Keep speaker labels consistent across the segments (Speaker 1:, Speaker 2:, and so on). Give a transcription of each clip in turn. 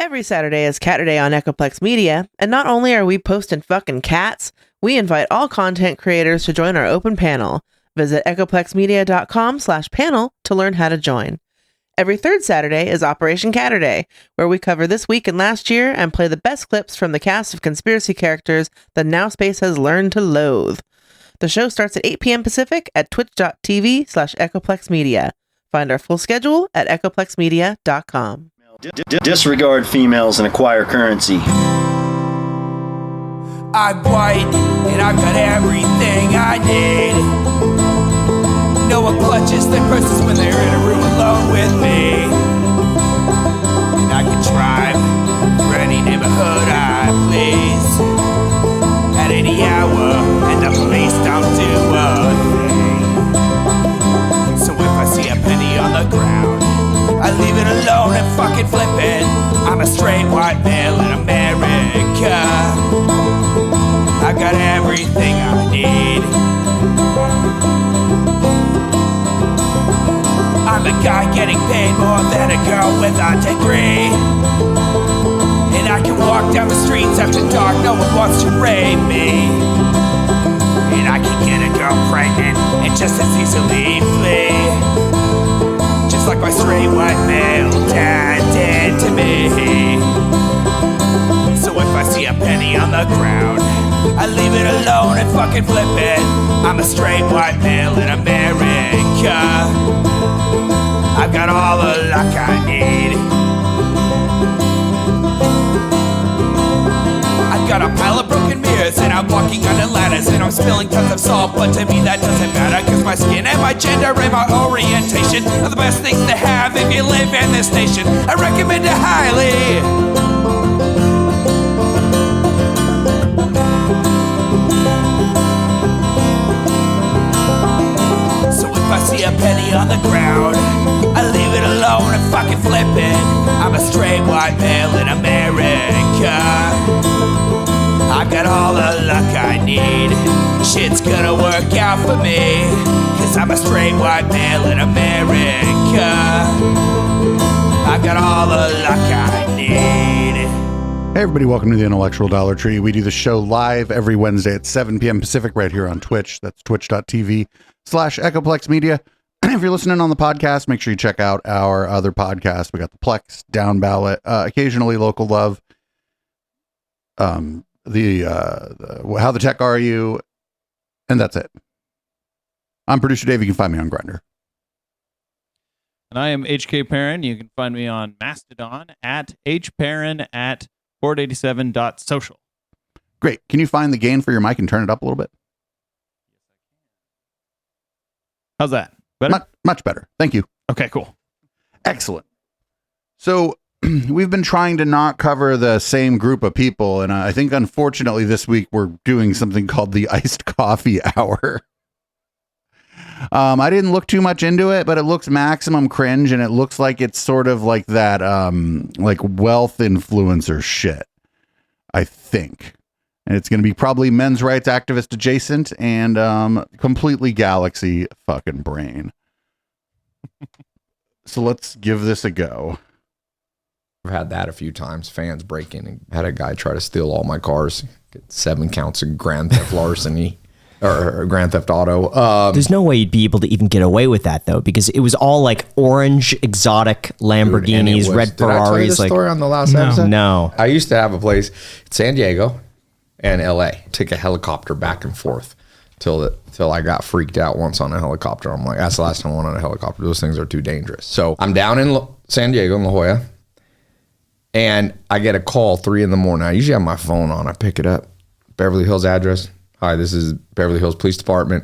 Speaker 1: Every Saturday is Cat Day on Echoplex Media, and not only are we posting fucking cats, we invite all content creators to join our open panel. Visit echoplexmedia.com/panel to learn how to join. Every third Saturday is Operation Catterday, where we cover this week and last year and play the best clips from the cast of conspiracy characters that Now Space has learned to loathe. The show starts at 8 p.m. Pacific at twitch.tv/echoplexmedia. Find our full schedule at echoplexmedia.com.
Speaker 2: Disregard females and acquire currency.
Speaker 3: I'm white and I've got everything I need. No one clutches their purses when they're in a room alone with me. And I can drive for any neighborhood I please at any hour, and the police don't do a thing. So if I see a penny on the ground, I leave it alone and fucking flip it. I'm a straight white male in America. I got everything I need. I'm a guy getting paid more than a girl with a degree. And I can walk down the streets after dark, no one wants to rape me. And I can get a girl pregnant and just as easily flee. Just like my straight white male dad did to me. So if I see a penny on the ground, I leave it alone and fucking flip it. I'm a straight white male in America. I've got all the luck I need. I've got a pile of broken mirrors and I'm walking under ladders and I'm spilling tons of salt, but to me that doesn't matter, cause my skin and my gender and my orientation are the best things to have if you live in this nation. I recommend it highly. So if I see a penny on the ground, I leave it alone and fucking flip it. I'm a straight white male in America. I've got all the luck I need. Shit's gonna work out for me, cause I'm a straight white male in America. I've got all the luck I need.
Speaker 4: Hey everybody, welcome to the Intellectual Dollar Tree. We do the show live every Wednesday at 7 p.m. Pacific right here on Twitch. That's twitch.tv/Echoplex Media. If you're listening on the podcast, make sure you check out our other podcasts. We got the Plex, Down Ballot, occasionally Local Love, How the Tech Are You, and that's it. I'm producer Dave. You can find me on Grindr.
Speaker 5: And I am HK Perrin. You can find me on Mastodon at hperrin@port87.social.
Speaker 4: Great. Can you find the gain for your mic and turn it up a little bit?
Speaker 5: How's that? Better?
Speaker 4: Much better. Thank you.
Speaker 5: Okay, cool.
Speaker 4: Excellent. So we've been trying to not cover the same group of people, and I think unfortunately this week we're doing something called the Iced Coffee Hour. I didn't look too much into it, but it looks maximum cringe, and it looks like it's sort of like that like wealth influencer shit, I think. And it's going to be probably men's rights activist adjacent and completely galaxy fucking brain. So let's give this a go.
Speaker 6: I've had that a few times. Fans break in and had a guy try to steal all my cars. Get 7 counts of grand theft larceny or grand theft auto.
Speaker 7: There's no way you'd be able to even get away with that though, because it was all like orange exotic Lamborghinis, red Ferraris.
Speaker 6: Did I tell you the story on the last episode?
Speaker 7: No.
Speaker 6: I used to have a place in San Diego and LA. Take a helicopter back and forth till I got freaked out once on a helicopter. I'm like, that's the last time I went on a helicopter. Those things are too dangerous. So I'm down in San Diego in La Jolla, and I get a call 3 a.m. I usually have my phone on. I pick it up. Beverly Hills address. Hi, this is Beverly Hills Police Department.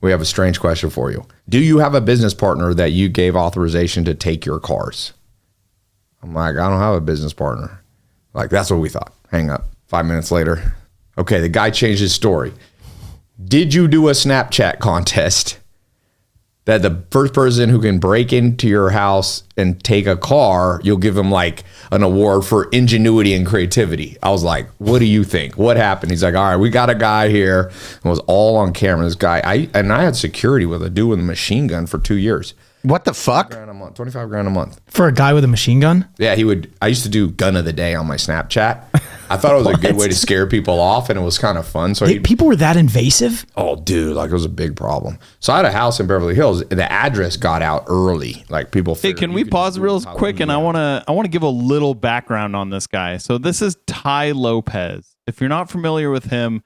Speaker 6: We have a strange question for you. Do you have a business partner that you gave authorization to take your cars? I'm like, I don't have a business partner. Like, that's what we thought. Hang up. 5 minutes later. Okay, the guy changed his story. Did you do a Snapchat contest that the first person who can break into your house and take a car, you'll give him like an award for ingenuity and creativity? I was like, what do you think? What happened? He's like, all right, we got a guy here. It was all on camera. This guy, I had security with a dude with a machine gun for 2 years.
Speaker 4: What the fuck?
Speaker 6: $grand a month, 25 grand a month.
Speaker 8: For a guy with a machine gun?
Speaker 6: Yeah, I used to do gun of the day on my Snapchat. I thought it was a good way to scare people off, and it was kind of fun. So
Speaker 8: People were that invasive?
Speaker 6: oh, dude, like it was a big problem. So I had a house in Beverly Hills. The address got out early. Like people.
Speaker 5: Hey, can we pause real quick? And I want to give a little background on this guy. So this is Ty Lopez. If you're not familiar with him,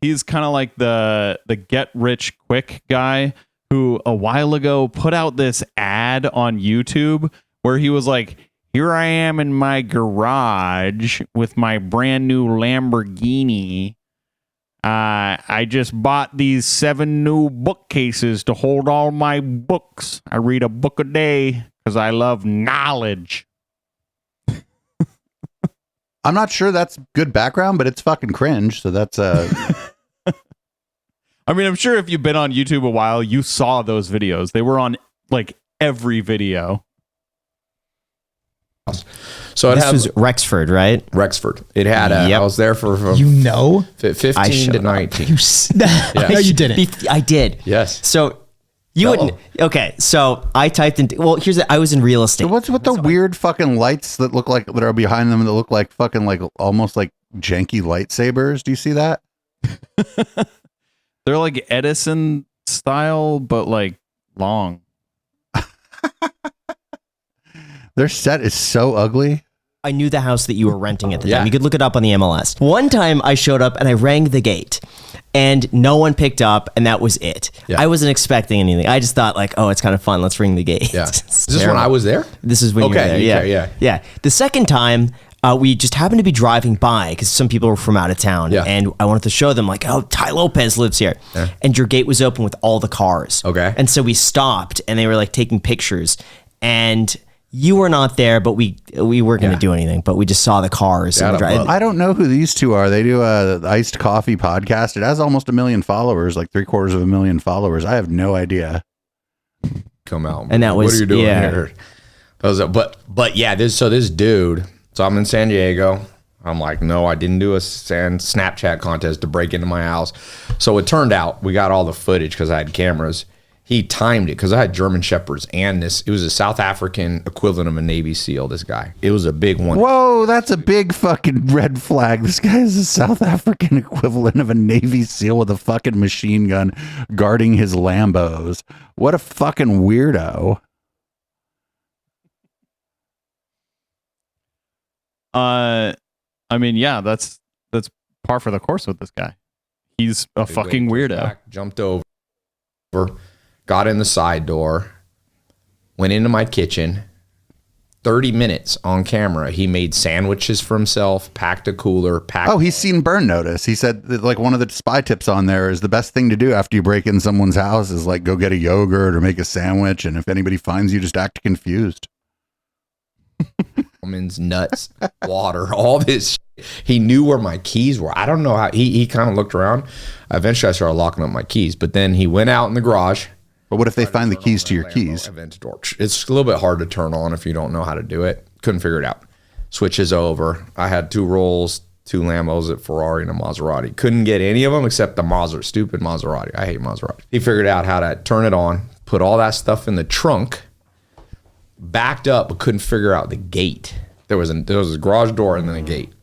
Speaker 5: he's kind of like the get rich quick guy who a while ago put out this ad on YouTube where he was like, here I am in my garage with my brand new Lamborghini. I just bought these 7 new bookcases to hold all my books. I read a book a day because I love knowledge.
Speaker 4: I'm not sure that's good background, but it's fucking cringe. So that's
Speaker 5: I mean, I'm sure if you've been on YouTube a while, you saw those videos. They were on like every video.
Speaker 6: So
Speaker 7: This was Rexford, right?
Speaker 6: Rexford. It had
Speaker 7: Yep.
Speaker 6: I was there for from
Speaker 8: You know?
Speaker 6: 15 to 19.
Speaker 8: No, you didn't.
Speaker 7: I did.
Speaker 6: Yes.
Speaker 7: So you wouldn't. Okay, so I typed in. Well, I was in real estate.
Speaker 4: what's with the weird fucking lights that look like that are behind them that look like fucking like almost like janky lightsabers. Do you see that?
Speaker 5: They're like Edison style, but like long.
Speaker 4: Their set is so ugly.
Speaker 7: I knew the house that you were renting at the
Speaker 6: Yeah.
Speaker 7: time. You could look it up on the MLS. One time I showed up and I rang the gate and no one picked up and that was it.
Speaker 6: Yeah.
Speaker 7: I wasn't expecting anything. I just thought like, oh, it's kind of fun. Let's ring the gate.
Speaker 6: Yeah. Is this when I was there?
Speaker 7: This is when you were there.
Speaker 6: Okay,
Speaker 7: Yeah.
Speaker 6: okay, yeah.
Speaker 7: Yeah. The second time, we just happened to be driving by because some people were from out of town.
Speaker 6: Yeah.
Speaker 7: And I wanted to show them like, oh, Ty Lopez lives here.
Speaker 6: Yeah.
Speaker 7: And your gate was open with all the cars.
Speaker 6: Okay.
Speaker 7: And so we stopped and they were like taking pictures. And you were not there, but we weren't going to do anything. But we just saw the cars.
Speaker 6: Yeah,
Speaker 7: And
Speaker 6: I
Speaker 4: I don't know who these two are. They do a iced coffee podcast. It has almost 1 million followers, like 750,000 followers. I have no idea.
Speaker 6: Come out.
Speaker 7: And that
Speaker 6: what
Speaker 7: was-
Speaker 6: are you doing
Speaker 7: yeah.
Speaker 6: here? But yeah, this dude. So I'm in San Diego. I'm like, no, I didn't do a Snapchat contest to break into my house. So it turned out we got all the footage because I had cameras. He timed it because I had German Shepherds and it was a South African equivalent of a Navy SEAL, this guy. It was a big one.
Speaker 4: Whoa, that's a big fucking red flag. This guy is a South African equivalent of a Navy SEAL with a fucking machine gun guarding his Lambos. What a fucking weirdo.
Speaker 5: I mean, yeah, that's par for the course with this guy. He's a fucking weirdo.
Speaker 6: Back, jumped over, got in the side door, went into my kitchen. 30 minutes on camera. He made sandwiches for himself, packed a cooler,
Speaker 4: Oh, he's seen Burn Notice. He said that like one of the spy tips on there is the best thing to do after you break in someone's house is like go get a yogurt or make a sandwich. And if anybody finds you, just act confused.
Speaker 6: almonds, nuts, water, all this. He knew where my keys were. I don't know how. He kind of looked around. Eventually, I started locking up my keys. But then he went out in the garage.
Speaker 4: But what if they find the keys to your keys?
Speaker 6: Vent door. It's a little bit hard to turn on if you don't know how to do it. Couldn't figure it out. Switches over. I had 2 Rolls, 2 Lambos, a Ferrari, and a Maserati. Couldn't get any of them except the Maserati. Stupid Maserati. I hate Maserati. He figured out how to turn it on, put all that stuff in the trunk, backed up, but couldn't figure out the gate. There was a garage door and then a gate.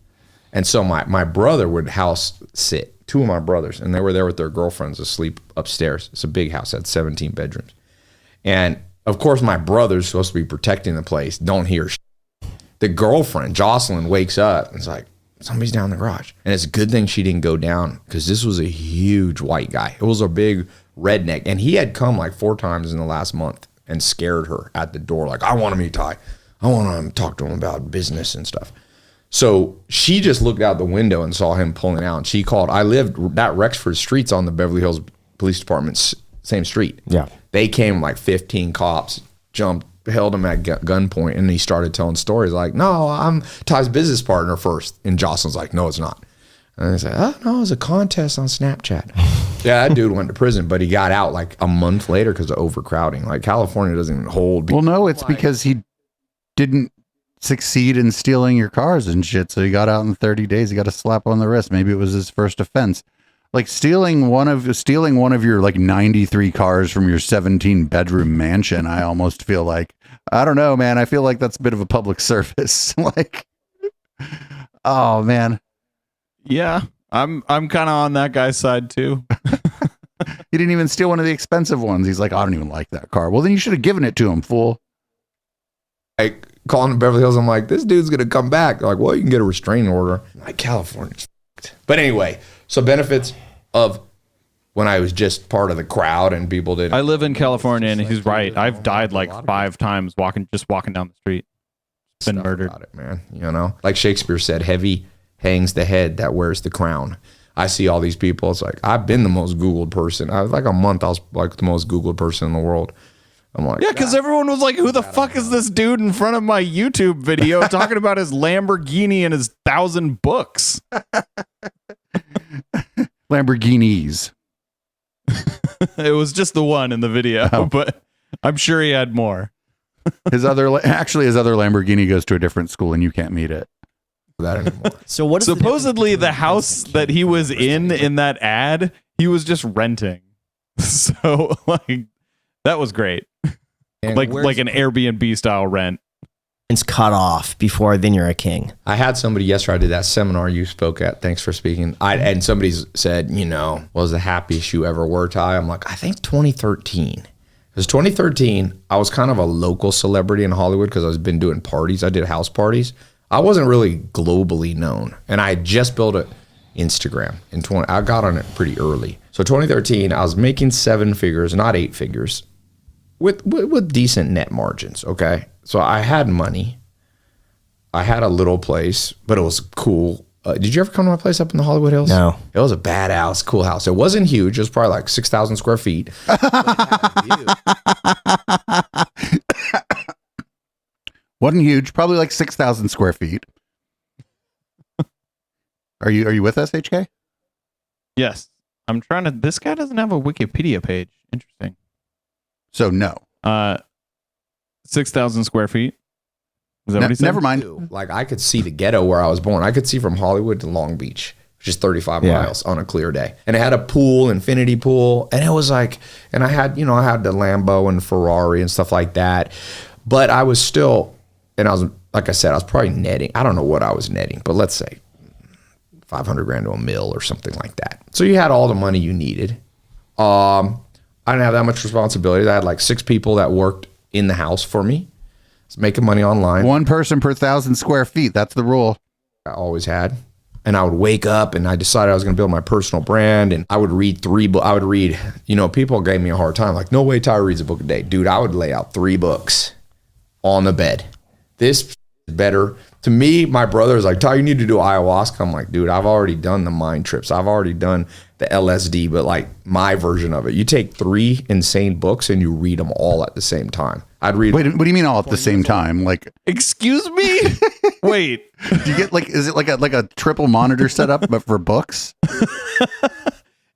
Speaker 6: And so my brother would house sit. 2 of my brothers, and they were there with their girlfriends asleep upstairs. It's a big house, it had 17 bedrooms. And of course, my brother's supposed to be protecting the place. Don't hear shit. The girlfriend, Jocelyn, wakes up and is like, somebody's down in the garage. And it's a good thing she didn't go down because this was a huge white guy. It was a big redneck. And he had come like 4 times in the last month and scared her at the door. Like, I want to meet Ty. I want to talk to him about business and stuff. So she just looked out the window and saw him pulling out. And she called. I lived that Rexford Street's on the Beverly Hills Police Department, same street.
Speaker 7: Yeah.
Speaker 6: They came like 15 cops, jumped, held him at gunpoint, and he started telling stories like, no, I'm Ty's business partner first. And Jocelyn's like, no, it's not. And I said, oh, no, it was a contest on Snapchat. Yeah, that dude went to prison, but he got out like a month later because of overcrowding. Like California doesn't even hold.
Speaker 4: Well, no, it's because he didn't succeed in stealing your cars and shit. So he got out in 30 days. He got a slap on the wrist. Maybe it was his first offense. Like stealing one of your like 93 cars from your 17 bedroom mansion. I almost feel like, I don't know, man. I feel like that's a bit of a public service. Like, oh man.
Speaker 5: Yeah, I'm kind of on that guy's side too.
Speaker 4: He didn't even steal one of the expensive ones. He's like, I don't even like that car. Well, then you should have given it to him, fool.
Speaker 6: Like calling Beverly Hills, I'm like, this dude's gonna come back. They're like, well, you can get a restraining order. I'm like, California's fucked. But anyway, so benefits of when I was just part of the crowd and people didn't.
Speaker 5: I live in California, and he's right. I've died like 5 times walking down the street. Been murdered.
Speaker 6: About it, man. You know, like Shakespeare said, heavy hangs the head that wears the crown. I see all these people. It's like, I've been the most Googled person. I was like a month, I was like the most Googled person in the world. I'm like,
Speaker 5: yeah, because everyone was like, who the fuck is this dude in front of my YouTube video talking about his Lamborghini and his 1,000 books?
Speaker 4: Lamborghinis.
Speaker 5: It was just the one in the video, but I'm sure he had more.
Speaker 4: His other Lamborghini goes to a different school and you can't meet it.
Speaker 6: that anymore.
Speaker 7: So what is
Speaker 5: supposedly the house that he was in that ad, he was just renting. So like that was great.
Speaker 6: And
Speaker 5: like an Airbnb style rent.
Speaker 7: It's cut off before then you're a king.
Speaker 6: I had somebody yesterday, I did that seminar you spoke at. Thanks for speaking. And somebody said, you know, what was the happiest you ever were, Ty? I'm like, I think 2013. Because 2013, I was kind of a local celebrity in Hollywood because I've been doing parties. I did house parties. I wasn't really globally known. And I had just built an Instagram. I got on it pretty early. So 2013, I was making 7 figures, not 8 figures, with decent net margins, okay? So I had money. I had a little place, but it was cool. Did you ever come to my place up in the Hollywood Hills?
Speaker 7: No.
Speaker 6: It was a bad house, cool house. It wasn't huge. It was probably like 6,000 square feet.
Speaker 4: Wasn't huge, probably like 6,000 square feet. Are you with us, HK?
Speaker 5: Yes. I'm trying to, this guy doesn't have a Wikipedia page. Interesting.
Speaker 4: So no.
Speaker 5: 6,000 square feet. Is that what he said?
Speaker 4: Never mind.
Speaker 6: Like I could see the ghetto where I was born. I could see from Hollywood to Long Beach, which is 35 miles on a clear day. And it had a pool, infinity pool. And it was like, and I had the Lambo and Ferrari and stuff like that. But I was still, and I was, like I said, I was probably netting. I don't know what I was netting, but let's say 500 grand to $1 million or something like that. So you had all the money you needed. I didn't have that much responsibility. I had like 6 people that worked in the house for me. I was making money online.
Speaker 4: 1 person per 1,000 square feet. That's the rule.
Speaker 6: I always had. And I would wake up and I decided I was going to build my personal brand. And I would read 3 books. I would read, people gave me a hard time. Like, no way Ty reads a book a day. Dude, I would lay out 3 books on the bed. This is better. To me, my brother is like, Ty, you need to do ayahuasca. I'm like, dude, I've already done the mind trips. I've already done the LSD, but like my version of it. You take 3 insane books and you read them all at the same time. I'd read.
Speaker 4: Wait, what do you mean all at the same time? Like,
Speaker 5: excuse me? Wait.
Speaker 4: Do you get is it like a triple monitor setup, but for books?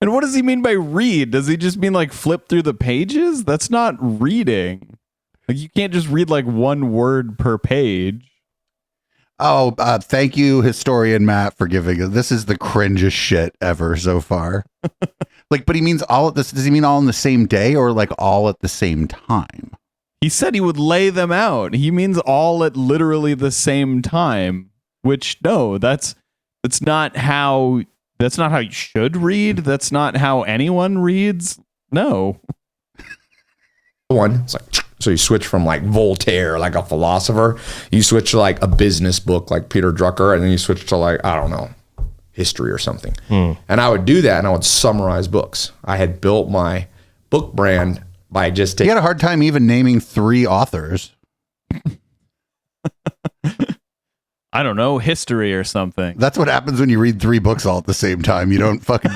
Speaker 5: And what does he mean by read? Does he just mean like flip through the pages? That's not reading. Like you can't just read like 1 word per page.
Speaker 4: Oh, thank you, historian Matt, for giving us. This is the cringest shit ever so far. Like, but he means all at this. Does he mean all in the same day or like all at the same time?
Speaker 5: He said he would lay them out. He means all at literally the same time. Which no, that's not how you should read. That's not how anyone reads. No.
Speaker 6: One, it's like, so you switch from like Voltaire, like a philosopher, you switch to like a business book like Peter Drucker, and then you switch to like, I don't know, history or something. And I would do that and I would summarize books. I had built my book brand by just taking.
Speaker 4: You had a hard time even naming 3 authors.
Speaker 5: I don't know, history or something.
Speaker 4: That's what happens when you read 3 books all at the same time. You don't fucking,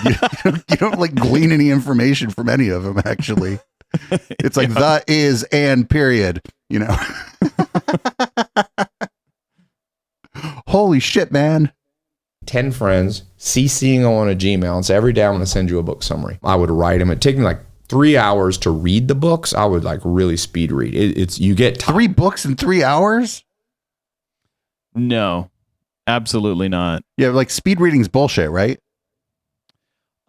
Speaker 4: you don't like glean any information from any of them, actually. It's like the, is, and period, Holy shit, man.
Speaker 6: 10 friends, CCing on a Gmail and say, every day I'm going to send you a book summary. I would write them. It'd take me like 3 hours to read the books. I would like really speed read. You get
Speaker 4: 3 books in 3 hours?
Speaker 5: No, absolutely not.
Speaker 4: Yeah, like speed reading's bullshit, right?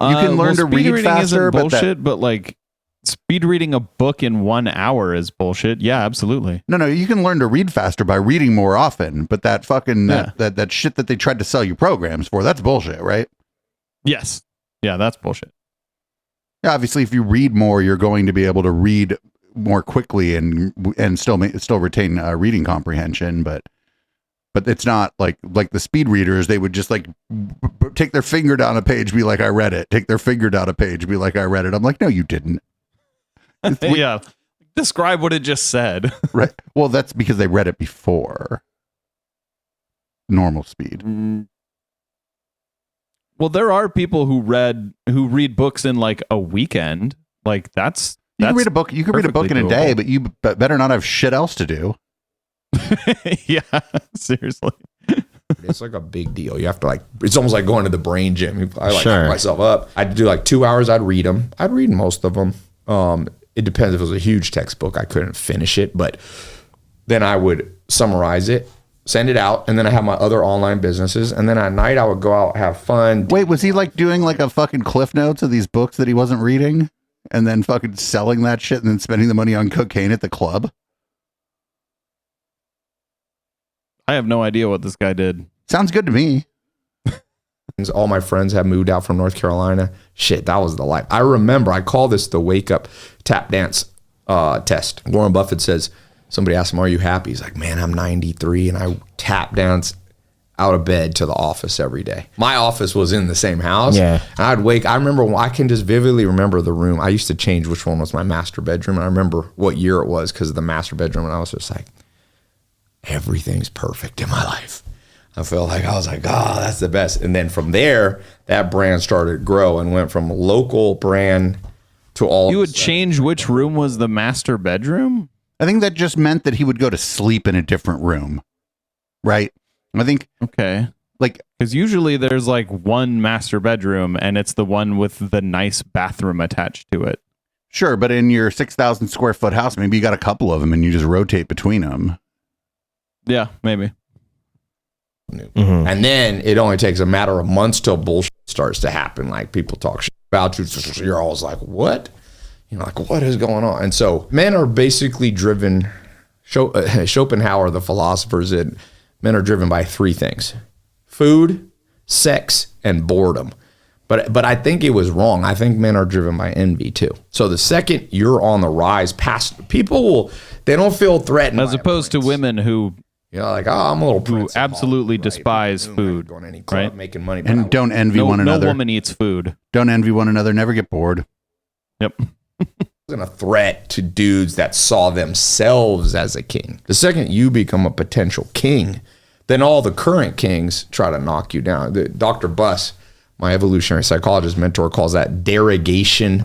Speaker 4: You can learn to
Speaker 5: speed
Speaker 4: read
Speaker 5: reading
Speaker 4: faster,
Speaker 5: isn't
Speaker 4: but
Speaker 5: bullshit, but like speed reading a book in 1 hour is bullshit. Yeah, absolutely.
Speaker 4: No, you can learn to read faster by reading more often, but that fucking that shit that they tried to sell you programs for, that's bullshit, right?
Speaker 5: Yes. Yeah, that's bullshit.
Speaker 4: Yeah, obviously if you read more, you're going to be able to read more quickly and still retain reading comprehension, but it's not like the speed readers. They would just like take their finger down a page, be like, I read it. Take their finger down a page, be like, I read it. I'm like, no, you didn't.
Speaker 5: Yeah. Describe what it just said.
Speaker 4: Right. Well, that's because they read it before normal speed.
Speaker 5: Well, there are people who read books in like a weekend. Like that's
Speaker 4: you can read a book. You can read a book in a day, but you better not have shit else to do.
Speaker 5: Yeah, seriously.
Speaker 6: It's like a big deal. You have to like, it's almost like going to the brain gym. I like
Speaker 7: Sure.
Speaker 6: hype myself up. I'd do like 2 hours. I'd read them. I'd read most of them. It depends if it was a huge textbook. I couldn't finish it, but then I would summarize it, send it out, and then I have my other online businesses. And then at night I would go out, have fun.
Speaker 4: Wait, was he like doing like a fucking cliff notes of these books that he wasn't reading and then fucking selling that shit and then spending the money on cocaine at the club?
Speaker 5: I have no idea what this guy did.
Speaker 4: Sounds good to me.
Speaker 6: All my friends have moved out from North Carolina. Shit, that was the life. I remember, I call this the wake up tap dance test. Warren Buffett says, somebody asked him, are you happy? He's like, man, I'm 93 and I tap dance out of bed to the office every day. My office was in the same house.
Speaker 7: Yeah.
Speaker 6: I'd wake, I remember, I can just vividly remember the room. I used to change which one was my master bedroom. And I remember what year it was because of the master bedroom. And I was just like, everything's perfect in my life. I felt like, I was like, oh, that's the best. And then from there, that brand started to grow and went from local brand to all.
Speaker 5: You would change which room was the master bedroom?
Speaker 4: I think that just meant that he would go to sleep in a different room. Right? I think.
Speaker 5: Okay.
Speaker 4: Like,
Speaker 5: because usually there's like one master bedroom and it's the one with the nice bathroom attached to it.
Speaker 4: Sure. But in your 6,000 square foot house, maybe you got a couple of them and you just rotate between them.
Speaker 5: Yeah, maybe.
Speaker 6: Mm-hmm. And then it only takes a matter of months till bullshit starts to happen. Like people talk shit about you. You're always like, what? You know, like, what is going on? And so men are basically driven, Schopenhauer, the philosopher, said men are driven by 3 things: food, sex, and boredom. But I think it was wrong. I think men are driven by envy too. So the second you're on the rise, past people they don't feel threatened.
Speaker 5: As opposed to women who,
Speaker 6: like, oh, I'm a little prince.
Speaker 5: Who absolutely despise food,
Speaker 6: going to any club,
Speaker 5: right?
Speaker 6: Making money,
Speaker 4: and don't envy one another.
Speaker 5: No woman eats food.
Speaker 4: Don't envy one another. Never get bored.
Speaker 5: Yep.
Speaker 6: Wasn't a threat to dudes that saw themselves as a king. The second you become a potential king, then all the current kings try to knock you down. Dr. Buss, my evolutionary psychologist mentor, calls that derogation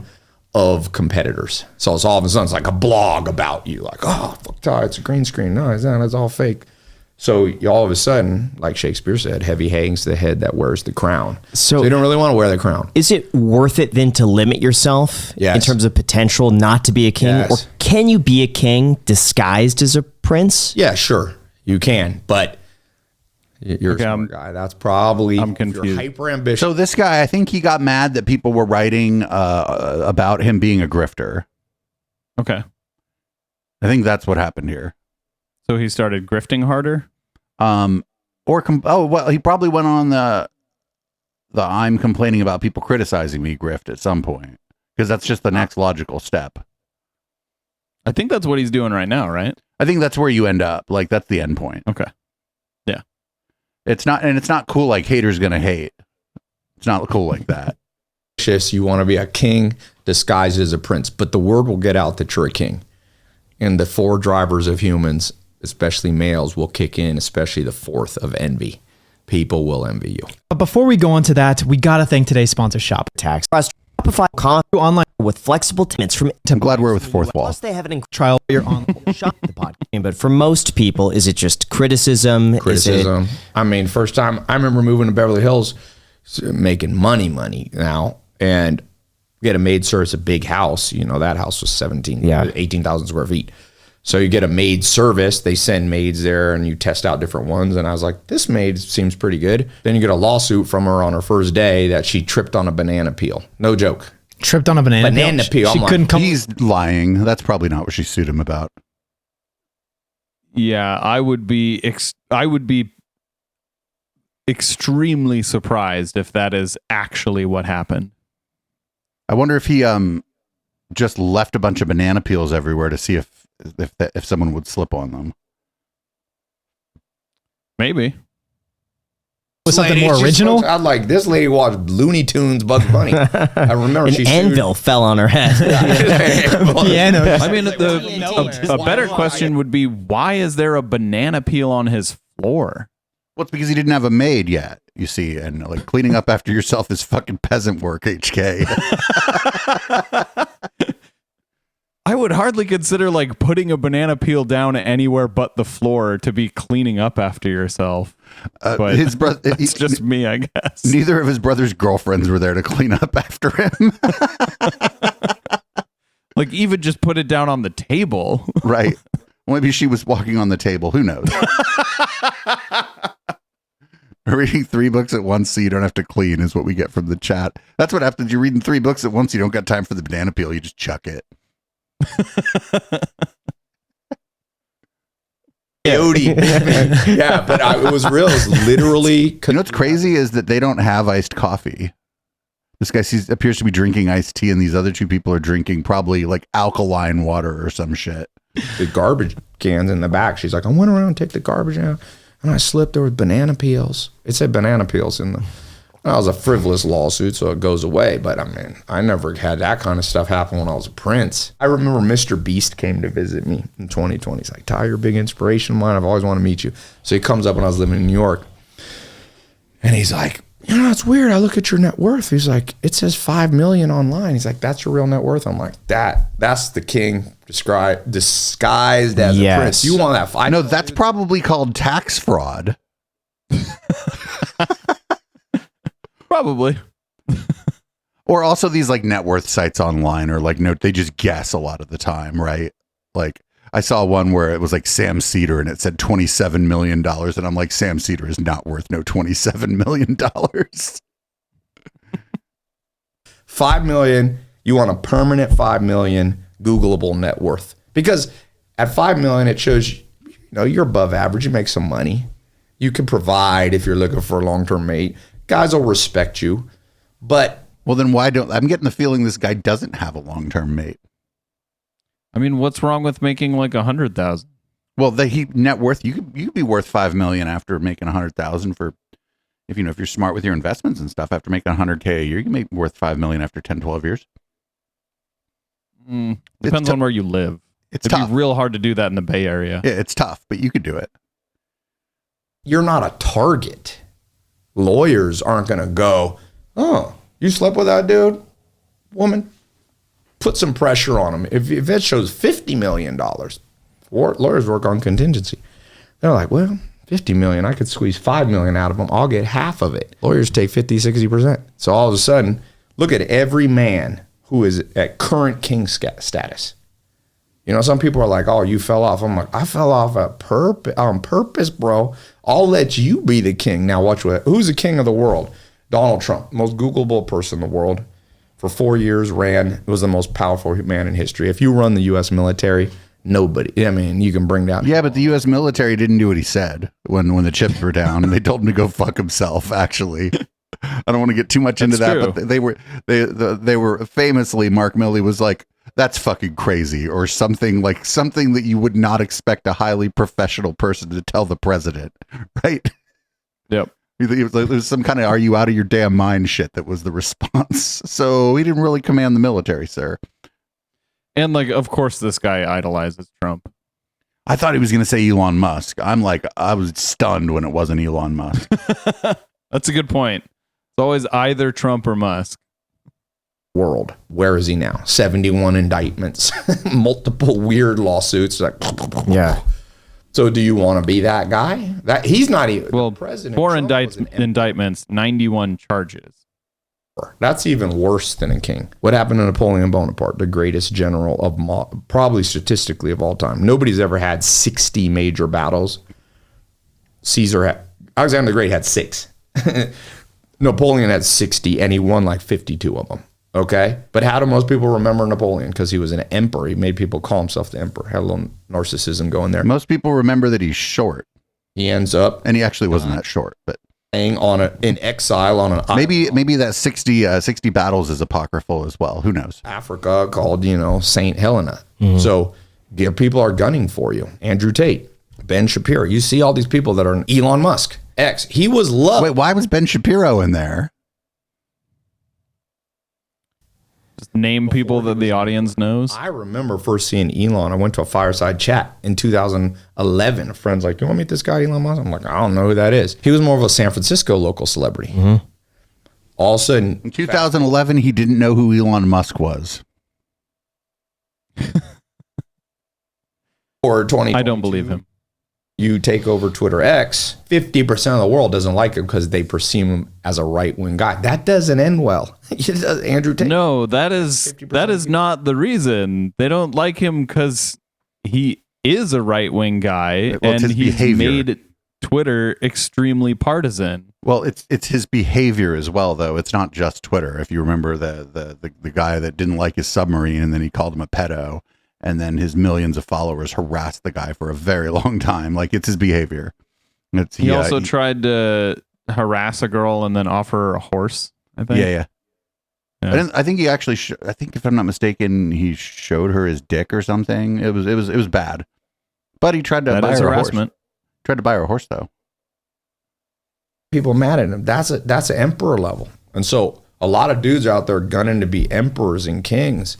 Speaker 6: of competitors. So it's all of a sudden it's like a blog about you, like, oh, fuck Ty, it's a green screen. No, it's not. It's all fake. So all of a sudden, like Shakespeare said, heavy hangs the head that wears the crown. So you don't really want to wear the crown.
Speaker 7: Is it worth it then to limit yourself
Speaker 6: Yes.
Speaker 7: in terms of potential not to be a king?
Speaker 6: Yes.
Speaker 7: Or can you be a king disguised as a prince?
Speaker 6: Yeah, sure, you can, but you're a smart guy. That's probably,
Speaker 5: I'm confused.
Speaker 6: You're hyper ambitious.
Speaker 4: So this guy, I think he got mad that people were writing about him being a grifter.
Speaker 5: Okay.
Speaker 4: I think that's what happened here.
Speaker 5: So he started grifting harder?
Speaker 4: He probably went on the I'm complaining about people criticizing me grift at some point, because that's just the next logical step.
Speaker 5: I think that's what he's doing right now, right?
Speaker 4: I think that's where you end up. Like, that's the end point.
Speaker 5: Okay. Yeah.
Speaker 4: It's not cool like haters gonna hate. It's not cool like that.
Speaker 6: You want to be a king disguised as a prince, but the word will get out that you're a king. And the 4 drivers of humans, especially males, will kick in, especially the 4th of envy. People will envy you.
Speaker 8: But before we go into that, we got to thank today's sponsor, Shop.
Speaker 7: Tax. Shopify online with flexible payments from.
Speaker 4: I'm glad we're with Fourth Wall.
Speaker 7: Plus, they have an trial for your online shop. The podcast. But for most people, is it just criticism?
Speaker 6: Criticism. I mean, first time I remember moving to Beverly Hills, making money now, and get a maid service, a big house. You know, that house was 18,000 square feet. So you get a maid service. They send maids there and you test out different ones. And I was like, this maid seems pretty good. Then you get a lawsuit from her on her first day that she tripped on a banana peel. No joke.
Speaker 8: Tripped on a banana peel.
Speaker 6: She
Speaker 8: couldn't come.
Speaker 4: He's lying. That's probably not what she sued him about.
Speaker 5: Yeah, I would be extremely surprised if that is actually what happened.
Speaker 4: I wonder if he just left a bunch of banana peels everywhere to see if someone would slip on them.
Speaker 5: Maybe.
Speaker 8: Was something more original?
Speaker 6: I'm like, this lady watched Looney Tunes, Bugs Bunny. I remember
Speaker 7: An anvil fell on her head.
Speaker 8: Piano.
Speaker 5: I mean, a better question would be, why is there a banana peel on his floor?
Speaker 4: Well, it's because he didn't have a maid yet, you see, and like cleaning up after yourself is fucking peasant work, HK.
Speaker 5: I would hardly consider like putting a banana peel down anywhere but the floor to be cleaning up after yourself. But
Speaker 4: his brother,
Speaker 5: it's just me, I guess.
Speaker 4: Neither of his brother's girlfriends were there to clean up after him.
Speaker 5: Like even just put it down on the table.
Speaker 4: Right. Maybe she was walking on the table. Who knows? Reading 3 books at once so you don't have to clean is what we get from the chat. That's what happens. You're reading 3 books at once. You don't got time for the banana peel. You just chuck it.
Speaker 6: Yeah, but it was real. It was literally.
Speaker 4: You know what's crazy is that they don't have iced coffee. This guy appears to be drinking iced tea, and these other 2 people are drinking probably like alkaline water or some shit.
Speaker 6: The garbage cans in the back. She's like, I went around and take the garbage out, and I slipped. There with banana peels. It said banana peels in the. That was a frivolous lawsuit, so it goes away. But I mean, I never had that kind of stuff happen when I was a prince. I remember Mr. Beast came to visit me in 2020. He's like, Ty, you're a big inspiration of mine. I've always wanted to meet you. So he comes up when I was living in New York, and he's like, you know, it's weird. I look at your net worth. He's like, it says 5 million online. He's like, that's your real net worth. I'm like, that's the king disguised as a prince. You want that?
Speaker 4: I know that's probably called tax fraud.
Speaker 5: Probably.
Speaker 4: Or also these like net worth sites online or like they just guess a lot of the time, right? Like I saw one where it was like Sam Cedar and it said $27 million. And I'm like, Sam Cedar is not worth no $27 million.
Speaker 6: 5 million. You want a permanent 5 million Googleable net worth, because at 5 million, it shows, you know, you're above average. You make some money. You can provide if you're looking for a long-term mate. Guys will respect you, but
Speaker 4: well, then why don't I'm getting the feeling this guy doesn't have a long-term mate.
Speaker 5: I mean, what's wrong with making like 100,000?
Speaker 4: Well, net worth, you could be worth 5 million after making 100,000 for, if you're smart with your investments and stuff. After making 100K a year, you can make worth 5 million after 10, 12 years.
Speaker 5: Depends on where you live. It'd be real hard to do that in the Bay Area.
Speaker 4: Yeah, it's tough, but you could do it.
Speaker 6: You're not a target. Lawyers aren't going to go, oh, you slept with that dude? Woman? Put some pressure on them. If it shows $50 million, lawyers work on contingency. They're like, well, 50 million, I could squeeze 5 million out of them. I'll get half of it. Lawyers take 50, 60%. So all of a sudden, look at every man who is at current king status. You know, some people are like, oh, you fell off. I'm like, I fell off on purpose, bro. I'll let you be the king. Now watch who's the king of the world? Donald Trump, most Googleable person in the world. For 4 years was the most powerful man in history. If you run the U.S. military, nobody. I mean, you can bring down.
Speaker 4: Yeah, but the U.S. military didn't do what he said when the chips were down, and they told him to go fuck himself. Actually, I don't want to get too much into that,
Speaker 5: true.
Speaker 4: but they were famously. Mark Milley was like, "That's fucking crazy," or something that you would not expect a highly professional person to tell the president, right?
Speaker 5: Yep.
Speaker 4: It was some kind of "Are you out of your damn mind?" shit that was the response. So he didn't really command the military, sir.
Speaker 5: And like, of course, this guy idolizes Trump.
Speaker 4: I thought he was going to say Elon Musk. I was stunned when it wasn't Elon Musk.
Speaker 5: That's a good point. It's always either Trump or Musk.
Speaker 6: World. Where is he now? 71 indictments, multiple weird lawsuits. Like,
Speaker 7: Yeah.
Speaker 6: So do you want to be that guy? That he's not even
Speaker 5: Well,
Speaker 6: president.
Speaker 5: 4
Speaker 6: Trump was an
Speaker 5: indictments, 91 charges.
Speaker 6: That's even worse than a king. What happened to Napoleon Bonaparte, the greatest general of probably statistically of all time? Nobody's ever had 60 major battles. Alexander the Great had 6. Napoleon had 60, and he won like 52 of them. Okay? But how do most people remember Napoleon? Because he was an emperor. He made people call himself the emperor. Had a little narcissism going there.
Speaker 4: Most people remember that he's short.
Speaker 6: He ends up...
Speaker 4: And he actually wasn't that short, but...
Speaker 6: in exile on an island.
Speaker 4: Maybe that 60 battles is apocryphal as well. Who knows?
Speaker 6: Africa called, Saint Helena. So people are gunning for you. Andrew Tate, Ben Shapiro. You see all these people that are Elon Musk. He was loved.
Speaker 4: Wait, why was Ben Shapiro in there?
Speaker 5: Just name people that the audience knows.
Speaker 6: I remember first seeing Elon. I went to a fireside chat in 2011. A friend's like, "Do you want to meet this guy, Elon Musk?" I'm like, "I don't know who that is." He was more of a San Francisco local celebrity. All of a sudden,
Speaker 4: in 2011, he didn't know who Elon Musk was.
Speaker 6: Or 20.
Speaker 5: I don't believe him.
Speaker 6: You take over Twitter X, 50% of the world doesn't like him because they perceive him as a right-wing guy. That doesn't end well. Andrew Tate.
Speaker 5: No, that is not the reason. They don't like him because he is a right-wing guy, and he's made Twitter extremely partisan.
Speaker 4: Well, it's his behavior as well, though. It's not just Twitter. If you remember the guy that didn't like his submarine, and then he called him a pedo. And then his millions of followers harassed the guy for a very long time. Like, it's his behavior.
Speaker 5: He also tried to harass a girl and then offer her a horse, I think.
Speaker 4: Yeah. I think he actually, I think if I'm not mistaken, he showed her his dick or something. It was bad. But he tried to buy her harassment. Tried to buy her a horse, though.
Speaker 6: People mad at him. That's an emperor level. And so a lot of dudes are out there gunning to be emperors and kings.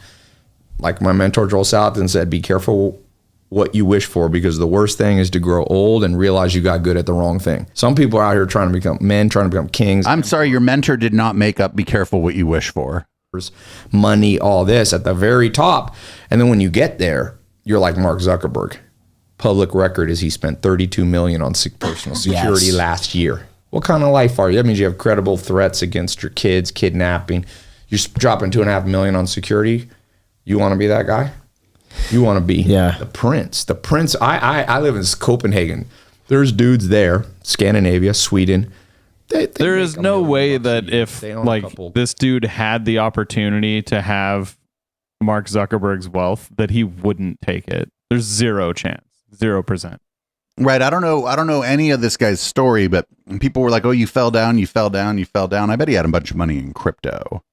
Speaker 6: Like my mentor Joel Salatin said, be careful what you wish for, because the worst thing is to grow old and realize you got good at the wrong thing. Some people are out here trying to become kings.
Speaker 4: I'm sorry, your mentor did not make up be careful what you wish for.
Speaker 6: Money, all this at the very top. And then when you get there, you're like Mark Zuckerberg. Public record is he spent $32 million on personal security last year. What kind of life are you? That means you have credible threats against your kids, kidnapping. You're dropping $2.5 million on security. You want to be that guy? You want to be the prince. The prince. I live in Copenhagen. There's dudes there, Scandinavia, Sweden.
Speaker 5: There is no way that if this dude had the opportunity to have Mark Zuckerberg's wealth, that he wouldn't take it. There's zero chance, 0%.
Speaker 4: Right. I don't know any of this guy's story, but people were like, "Oh, you fell down, you fell down, you fell down." I bet he had a bunch of money in crypto.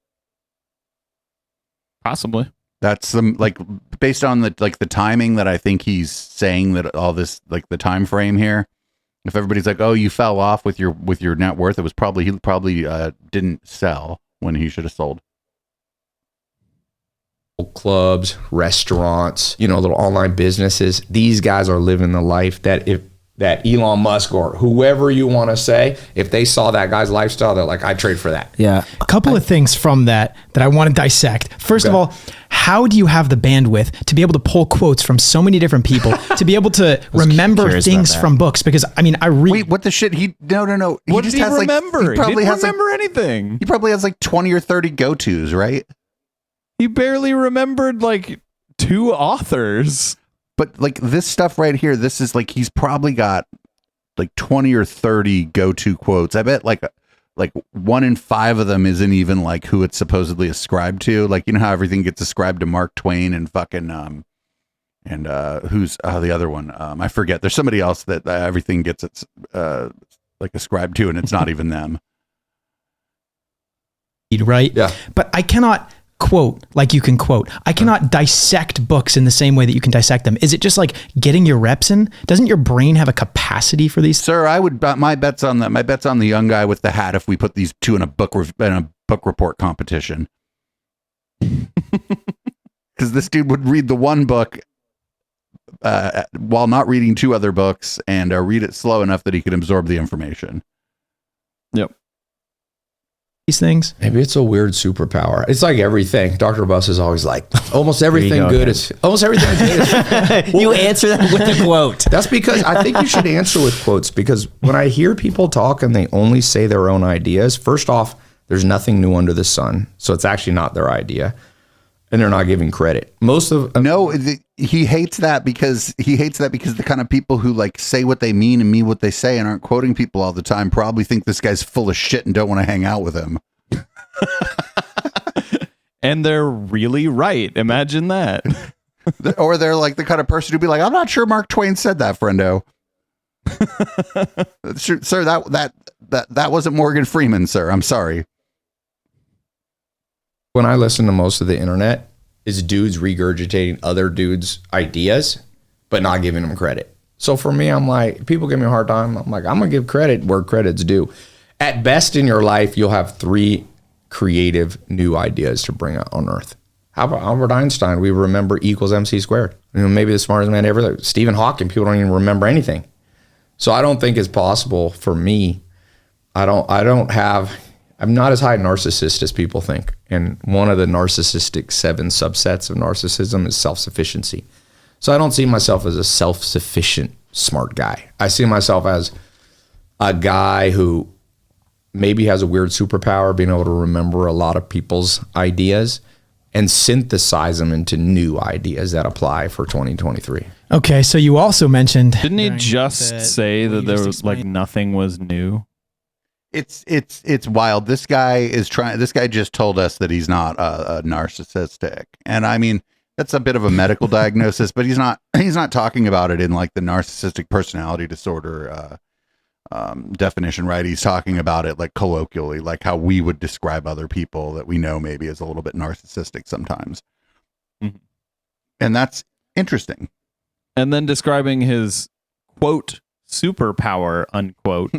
Speaker 5: Possibly.
Speaker 4: That's based on the timing that I think he's saying that all this, like the time frame here. If everybody's like, "Oh, you fell off with your net worth," it was probably he didn't sell when he should have sold.
Speaker 6: Clubs, restaurants, little online businesses. These guys are living the life that Elon Musk or whoever you want to say, if they saw that guy's lifestyle, they're like, "I'd trade for that."
Speaker 8: Yeah. A couple of things from that I want to dissect. First of all, how do you have the bandwidth to be able to pull quotes from so many different people, to be able to remember things from books? Because I read.
Speaker 4: Wait, what the shit? No.
Speaker 5: What did he remember? He probably didn't remember anything.
Speaker 4: He probably has 20 or 30 go-tos, right?
Speaker 5: He barely remembered 2 authors.
Speaker 4: But this stuff right here, this is he's probably got 20 or 30 go-to quotes. I bet 1 in 5 of them isn't even who it's supposedly ascribed to. You know how everything gets ascribed to Mark Twain and fucking and who's the other one? I forget. There's somebody else that everything gets ascribed to, and it's not even them.
Speaker 8: Right?
Speaker 6: Yeah.
Speaker 8: But I cannot quote like you can quote. I cannot dissect books in the same way that you can dissect them. Is it just getting your reps in? Doesn't your brain have a capacity for these?
Speaker 4: Sir, I would bet my bet's on the young guy with the hat if we put these two in a book report competition. Because this dude would read the one book while not reading 2 other books, and read it slow enough that he could absorb the information.
Speaker 5: Yep.
Speaker 8: These things.
Speaker 6: Maybe it's a weird superpower. It's like everything. Dr. Bus is always like, almost everything good is.
Speaker 7: You answer that with a quote.
Speaker 6: That's because I think you should answer with quotes, because when I hear people talk and they only say their own ideas, first off, There's nothing new under the sun. So it's actually not their idea. And they're not giving credit.
Speaker 4: He hates that because the kind of people who like say what they mean and mean what they say and aren't quoting people all the time probably think this guy's full of shit and don't want to hang out with him.
Speaker 5: And they're really right. Imagine that.
Speaker 4: Or they're like the kind of person who'd be like, I'm not sure Mark Twain said that, friendo. Sir, that wasn't Morgan Freeman, sir. I'm sorry.
Speaker 6: When I listen to most of the internet, is dudes regurgitating other dudes' ideas, but not giving them credit. So for me, I'm like, people give me a hard time. I'm like, I'm going to give credit where credit's due. At best in your life, you'll have 3 creative new ideas to bring out on earth. How about Albert Einstein? We remember E = MC squared. Maybe the smartest man ever. Stephen Hawking, people don't even remember anything. So I don't think it's possible for me. I'm not as high narcissist as people think. And one of the narcissistic 7 subsets of narcissism is self-sufficiency. So I don't see myself as a self-sufficient smart guy. I see myself as a guy who maybe has a weird superpower, being able to remember a lot of people's ideas and synthesize them into new ideas that apply for 2023.
Speaker 8: Okay, so you also mentioned...
Speaker 5: Didn't he just say that there was like nothing was new?
Speaker 4: It's wild. This guy just told us that he's not a narcissistic. And I mean, that's a bit of a medical diagnosis, but he's not talking about it in like the narcissistic personality disorder definition, right? He's talking about it like colloquially, like how we would describe other people that we know maybe as a little bit narcissistic sometimes. Mm-hmm. And that's interesting.
Speaker 5: And then describing his quote superpower unquote.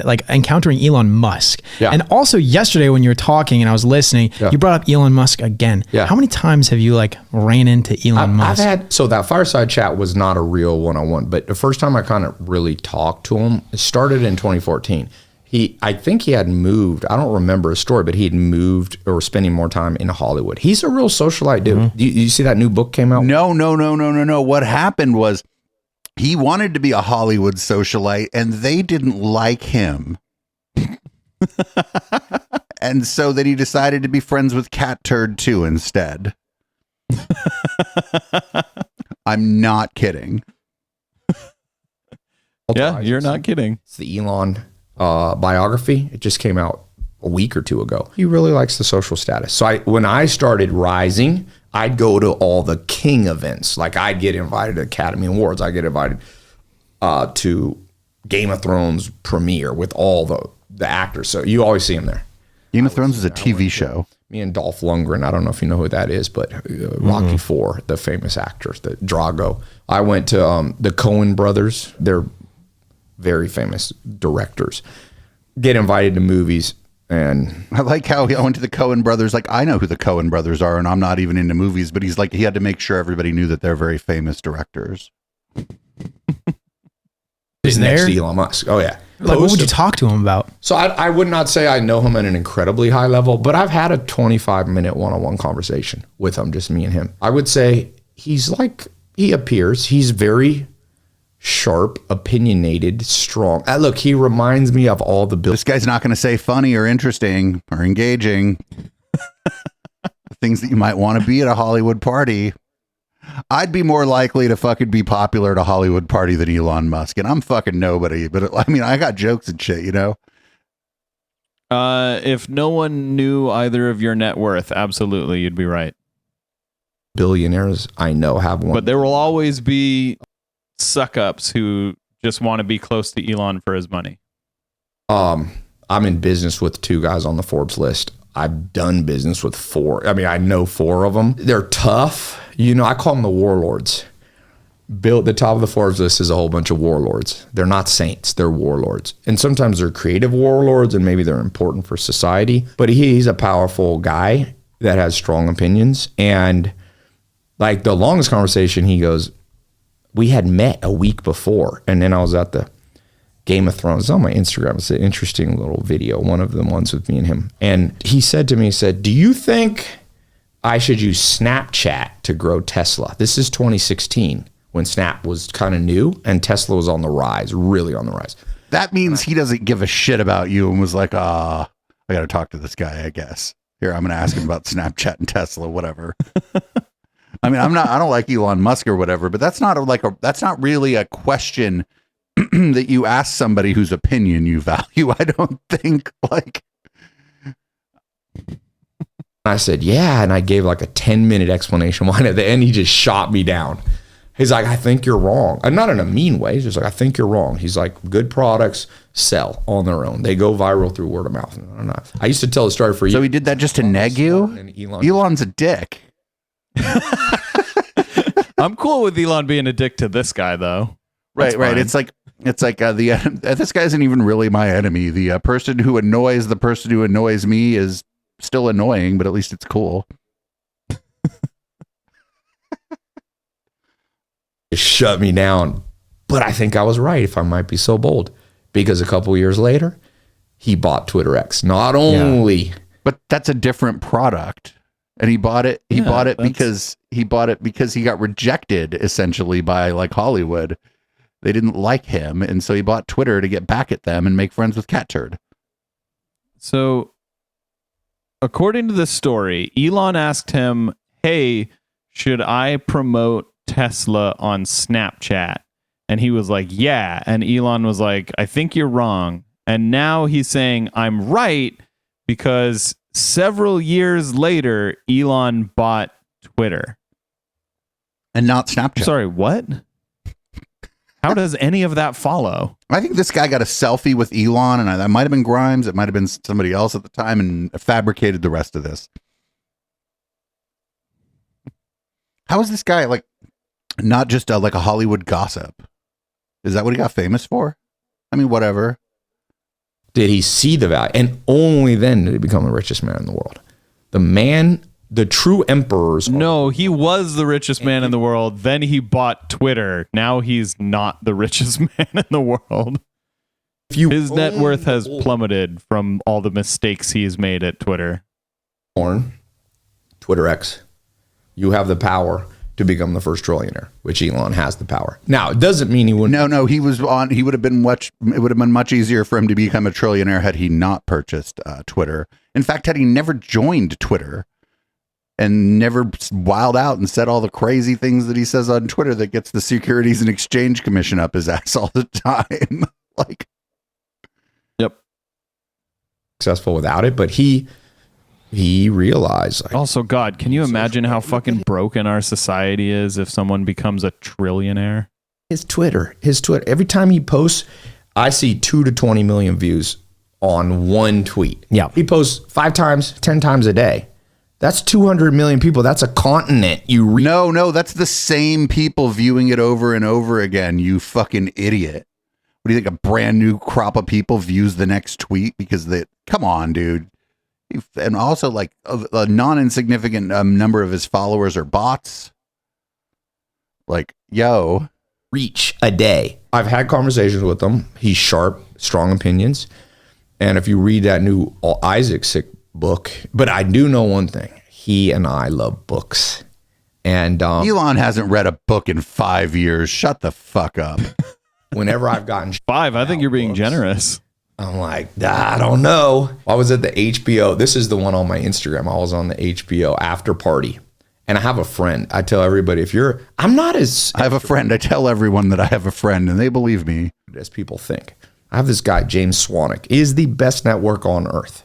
Speaker 8: Like encountering Elon Musk.
Speaker 6: Yeah.
Speaker 8: And also yesterday when you were talking and I was listening, you brought up Elon Musk again.
Speaker 6: Yeah.
Speaker 8: How many times have you like ran into Elon Musk?
Speaker 6: So that fireside chat was not a real one-on-one, but the first time I kind of really talked to him, it started in 2014. I think he had moved, I don't remember his story, but he had moved or spending more time in Hollywood. He's a real socialite dude. Mm-hmm. You see that new book came out?
Speaker 4: No. What happened was he wanted to be a Hollywood socialite and they didn't like him. And so then he decided to be friends with Cat Turd 2 instead. I'm not kidding.
Speaker 5: Yeah, you're not kidding.
Speaker 6: It's the Elon biography. It just came out a week or 2 ago. He really likes the social status. So when I started rising, I'd go to all the king events. Like I'd get invited to Academy Awards. I get invited to Game of Thrones premiere with all the actors. So you always see him there.
Speaker 4: Game of Thrones is a TV show.
Speaker 6: Me and Dolph Lundgren. I don't know if you know who that is, but Rocky IV, the famous actor, the Drago. I went to the Coen brothers. They're very famous directors. Get invited to movies. And
Speaker 4: I like how he went to the Coen brothers. Like, I know who the Coen brothers are, and I'm not even into movies, but he's like, he had to make sure everybody knew that they're very famous directors.
Speaker 6: He's next to Elon Musk. Oh, yeah.
Speaker 8: Like, what would you talk to him about?
Speaker 6: So I would not say I know him at an incredibly high level, but I've had a 25-minute one-on-one conversation with him, just me and him. I would say he appears. He's very sharp, opinionated, strong. Look, he reminds me of all the
Speaker 4: This guy's not going to say funny or interesting or engaging. The things that you might want to be at a Hollywood party. I'd be more likely to fucking be popular at a Hollywood party than Elon Musk, and I'm fucking nobody. But I mean, I got jokes and shit, you know?
Speaker 5: If no one knew either of your net worth, absolutely, you'd be right.
Speaker 6: Billionaires I know have one.
Speaker 5: But there will always be suck-ups who just want to be close to Elon for his money.
Speaker 6: I'm in business with 2 guys on the Forbes list. I've done business with 4. I mean, I know 4 of them. They're tough. You know, I call them the warlords. Built the top of the Forbes list is a whole bunch of warlords. They're not saints. They're warlords. And sometimes they're creative warlords and maybe they're important for society. But he's a powerful guy that has strong opinions. And like the longest conversation, he goes, we had met a week before. And then I was at the Game of Thrones. It's on my Instagram. It's an interesting little video, one of the ones with me and him. And he said to me, do you think I should use Snapchat to grow Tesla? This is 2016 when Snap was kind of new and Tesla was on the rise, really on the rise.
Speaker 4: That means he doesn't give a shit about you and was like, I got to talk to this guy, I guess. Here, I'm going to ask him about Snapchat and Tesla, whatever. I mean, I don't like Elon Musk or whatever, but that's not really a question that you ask somebody whose opinion you value. I don't think like.
Speaker 6: I said, yeah. And I gave like a 10-minute explanation why. And at the end, he just shot me down. He's like, I think you're wrong. And not in a mean way. He's just like, I think you're wrong. He's like, good products sell on their own. They go viral through word of mouth. I used to tell the story for you.
Speaker 4: So he did that just to neg you? Elon's a dick.
Speaker 5: I'm cool with Elon being a dick to this guy, though.
Speaker 4: Right. It's like this guy isn't even really my enemy. The person who annoys the person who annoys me is still annoying, but at least it's cool.
Speaker 6: It shut me down, but I think I was right, if I might be so bold, because a couple years later, he bought Twitter X. Not only,
Speaker 4: but that's a different product, and he bought it. He bought it because he got rejected essentially by like Hollywood. They didn't like him, and so he bought Twitter to get back at them and make friends with Cat Turd.
Speaker 5: So, according to this story, Elon asked him, "Hey, should I promote Tesla on Snapchat?" And he was like, yeah. And Elon was like, I think you're wrong. And now he's saying I'm right because several years later, Elon bought Twitter.
Speaker 4: And not Snapchat.
Speaker 5: Sorry, what? How does any of that follow?
Speaker 4: I think this guy got a selfie with Elon, and that might have been Grimes. It might have been somebody else at the time, and fabricated the rest of this. How is this guy like not just like a Hollywood gossip? Is that what he got famous for? I mean, whatever.
Speaker 6: Did he see the value? And only then did he become the richest man in the world. The true emperors.
Speaker 5: No, he was the richest man in the world. Then he bought Twitter. Now he's not the richest man in the world. His net worth has plummeted from all the mistakes he's made at Twitter.
Speaker 6: Twitter X. You have the power to become the first trillionaire, which Elon has the power. Now, it doesn't mean he wouldn't.
Speaker 4: No, he would have been much easier for him to become a trillionaire had he not purchased Twitter. In fact, had he never joined Twitter and never wild out and said all the crazy things that he says on Twitter that gets the Securities and Exchange Commission up his ass all the time. Like,
Speaker 5: yep.
Speaker 6: Successful without it, but he realized. Like,
Speaker 5: also, God, can you imagine how fucking broken our society is if someone becomes a trillionaire?
Speaker 6: His Twitter. Every time he posts, I see 2 to 20 million views on one tweet.
Speaker 7: Yeah.
Speaker 6: He posts 5 times, 10 times a day. That's 200 million people. That's a continent.
Speaker 4: No, that's the same people viewing it over and over again. You fucking idiot. What do you think? A brand new crop of people views the next tweet because come on, dude. And also, like, a non-insignificant number of his followers are bots. Like, yo.
Speaker 6: Reach a day. I've had conversations with him. He's sharp, strong opinions. And if you read that new Isaac's book, but I do know one thing. He and I love books. And
Speaker 4: Elon hasn't read a book in 5 years. Shut the fuck up.
Speaker 6: Whenever I've gotten
Speaker 5: 5, I think you're being generous.
Speaker 6: I'm like, I don't know. I was at the HBO. This is the one on my Instagram. I was on the HBO after party. And I have a friend. I tell everybody, I have a friend.
Speaker 4: I tell everyone that I have a friend and they believe me.
Speaker 6: As people think. I have this guy, James Swanick. He is the best network on earth.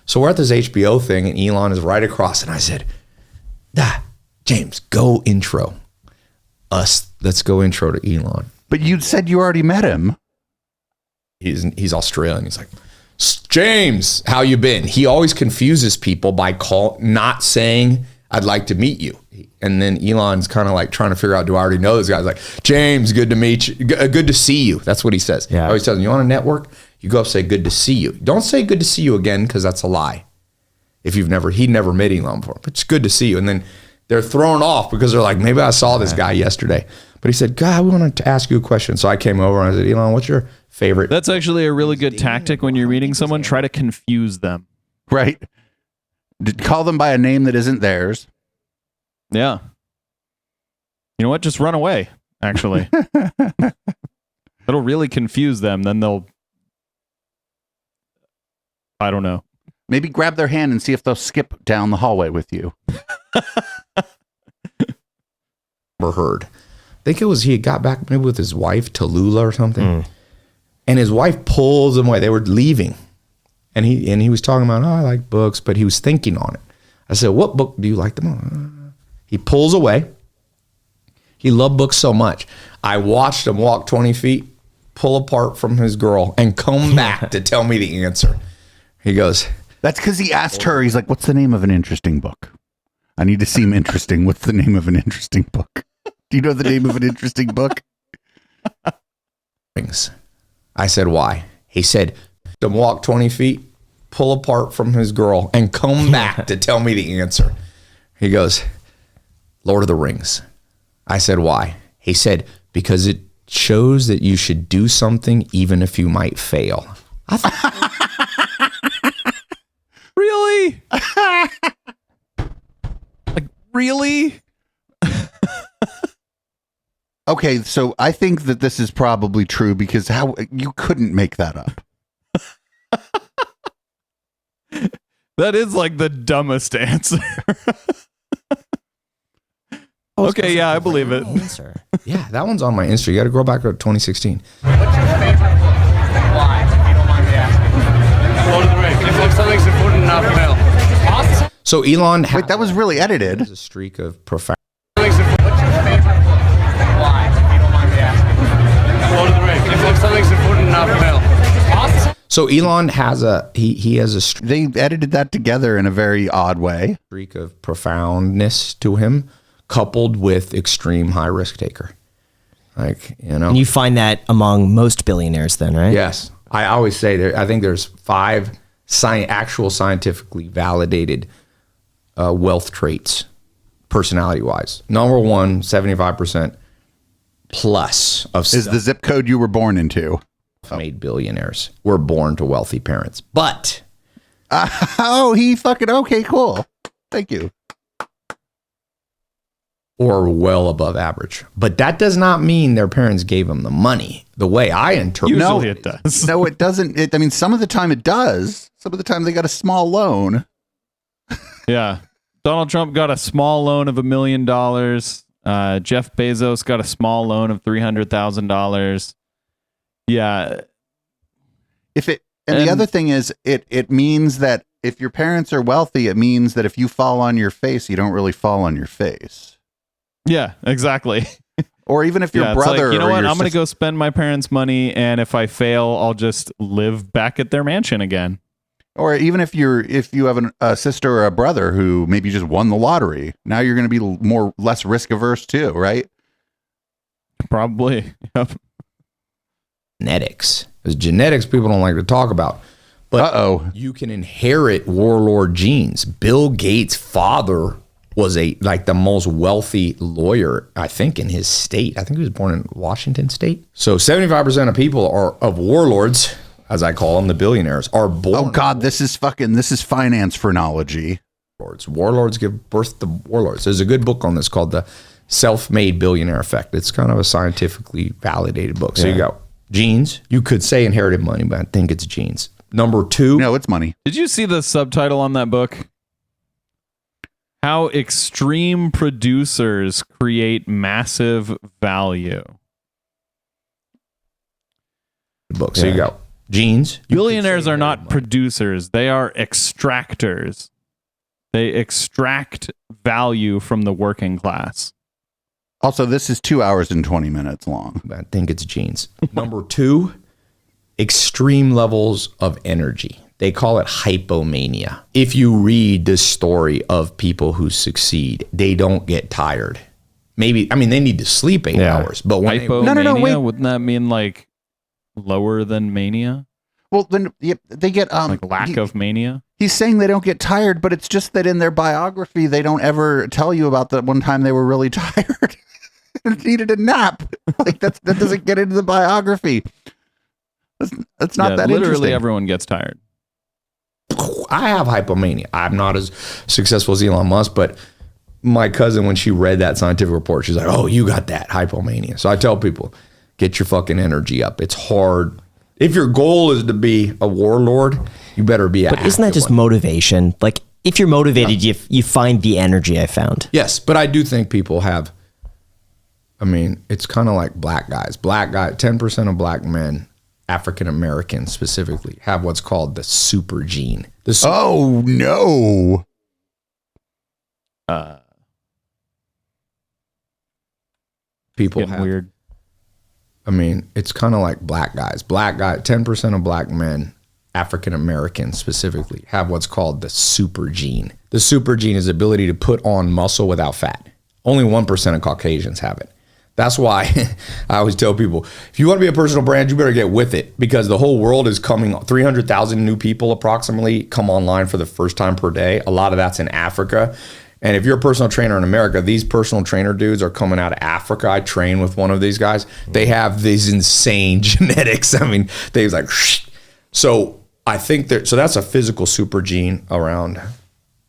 Speaker 6: So we're at this HBO thing and Elon is right across. And I said, James, go intro us. Let's go intro to Elon.
Speaker 4: But you said you already met him.
Speaker 6: He's Australian. He's like, James, how you been? He always confuses people by not saying, I'd like to meet you. And then Elon's kind of like trying to figure out, do I already know this guy? He's like, James, good to meet you. Good to see you. That's what he says.
Speaker 7: Yeah.
Speaker 6: I always tell him, you on a network? You go up and say, good to see you. Don't say good to see you again, because that's a lie. If he'd never met Elon before. But it's good to see you. And then they're thrown off because they're like, maybe I saw this guy yesterday. But he said, God, we wanted to ask you a question. So I came over and I said, Elon, what's your favorite?
Speaker 5: That's actually a really good tactic when you're meeting someone. Try to confuse them.
Speaker 4: Right. Call them by a name that isn't theirs.
Speaker 5: Yeah. You know what? Just run away, actually. It'll really confuse them. Then they'll I don't know.
Speaker 4: Maybe grab their hand and see if they'll skip down the hallway with you.
Speaker 6: Never heard. I think it was he got back maybe with his wife, Tallulah or something. And his wife pulls him away. They were leaving. And he was talking about, I like books, but he was thinking on it. I said, what book do you like the most? He pulls away. He loved books so much. I watched him walk 20 feet, pull apart from his girl, and come back to tell me the answer. He goes,
Speaker 4: that's because he asked her, he's like, what's the name of an interesting book? I need to seem interesting. What's the name of an interesting book? Do you know the name of an interesting book?
Speaker 6: I said, why? He said, to walk 20 feet, pull apart from his girl, and come back to tell me the answer. He goes, Lord of the Rings. I said, why? He said, because it shows that you should do something even if you might fail.
Speaker 5: Really? Like, really?
Speaker 4: Okay, so I think that this is probably true because how you couldn't make that up.
Speaker 5: That is like the dumbest answer. Okay, yeah, I believe it.
Speaker 7: Answer.
Speaker 6: Yeah, that one's on my Insta. You got to go back to 2016.
Speaker 9: What's your favorite book and why, if you don't mind me asking? Lord of the Rings. If something's important enough, Bill. Awesome.
Speaker 6: So Elon
Speaker 4: Wait, that was really edited.
Speaker 6: has a streak of profound.
Speaker 9: What's your favorite book and why, if you don't mind me asking? Lord of the Rings. If something's important enough, Bill. Awesome.
Speaker 6: So Elon has he has a
Speaker 4: They edited that together in a very odd way.
Speaker 6: streak of profoundness to him, coupled with extreme high risk taker. Like, you know.
Speaker 7: And you find that among most billionaires then, right?
Speaker 6: Yes. I always say I think there's 5 actual scientifically validated wealth traits, personality wise. Number 1, 75% plus of
Speaker 4: Is the zip code you were born into.
Speaker 6: made billionaires were born to wealthy parents. But
Speaker 4: He fucking, okay, cool. Thank you.
Speaker 6: or well above average. But that does not mean their parents gave them the money. The way I interpret
Speaker 5: Usually it does.
Speaker 4: No, it doesn't. I mean, some of the time it does. Some of the time they got a small loan.
Speaker 5: Yeah. Donald Trump got a small loan of $1 million. Jeff Bezos got a small loan of $300,000. Yeah.
Speaker 4: And the other thing is, it means that if your parents are wealthy, it means that if you fall on your face, you don't really fall on your face.
Speaker 5: Yeah, exactly.
Speaker 4: Or even if your
Speaker 5: It's
Speaker 4: brother,
Speaker 5: like, you know
Speaker 4: or
Speaker 5: what?
Speaker 4: your
Speaker 5: I'm going to
Speaker 4: sister-
Speaker 5: go spend my parents' money, and if I fail, I'll just live back at their mansion again.
Speaker 4: Or even if you have a sister or a brother who maybe just won the lottery, now you're going to be less risk averse too, right?
Speaker 5: Probably. Yep.
Speaker 6: genetics. Because genetics people don't like to talk about. But you can inherit warlord genes. Bill Gates' father was the most wealthy lawyer, I think, in his state. I think he was born in Washington State. So 75% of people of warlords, as I call them, the billionaires, are born.
Speaker 4: Oh God, this is finance phrenology.
Speaker 6: Warlords give birth to warlords. There's a good book on this called The Self-Made Billionaire Effect. It's kind of a scientifically validated book. So you got genes. You could say inherited money, but I think it's genes. Number 2.
Speaker 4: No, it's money.
Speaker 5: Did you see the subtitle on that book? How extreme producers create massive value.
Speaker 6: Book. So you got genes.
Speaker 5: Billionaires are not producers. They are extractors. They extract value from the working class.
Speaker 4: Also, this is 2 hours and 20 minutes long.
Speaker 6: I think it's genes. Number 2, extreme levels of energy. They call it hypomania. If you read the story of people who succeed, they don't get tired. They need to sleep 8 hours. But when
Speaker 5: Hypomania,
Speaker 4: wait.
Speaker 5: wouldn't that mean like lower than mania?
Speaker 4: Well, then they get
Speaker 5: Like lack of mania?
Speaker 4: He's saying they don't get tired, but it's just that in their biography, they don't ever tell you about the one time they were really tired and needed a nap. Like that doesn't get into the biography. That's not that
Speaker 5: literally
Speaker 4: interesting.
Speaker 5: everyone gets tired.
Speaker 6: I have hypomania. I'm not as successful as Elon Musk, but my cousin, when she read that scientific report, she's like, oh, you got that hypomania. So I tell people, get your fucking energy up. It's hard. If your goal is to be a warlord, you better be.
Speaker 7: But isn't that just motivation? Like, if you're motivated, you find the energy. I found.
Speaker 6: Yes, but I do think people have. I mean, it's kind of like black guys. 10% of black men, African Americans specifically, have what's called the super gene.
Speaker 4: Oh no.
Speaker 6: People have
Speaker 5: weird.
Speaker 6: I mean, it's kind of like black guys. 10% of black men, African Americans specifically, have what's called the super gene. The super gene is the ability to put on muscle without fat. Only 1% of Caucasians have it. That's why I always tell people, if you want to be a personal brand, you better get with it, because the whole world is coming. 300,000 new people approximately come online for the first time per day. A lot of that's in Africa. And if you're a personal trainer in America, these personal trainer dudes are coming out of Africa. I train with one of these guys. They have these insane genetics. I mean, they was like, so I think so that's a physical super gene around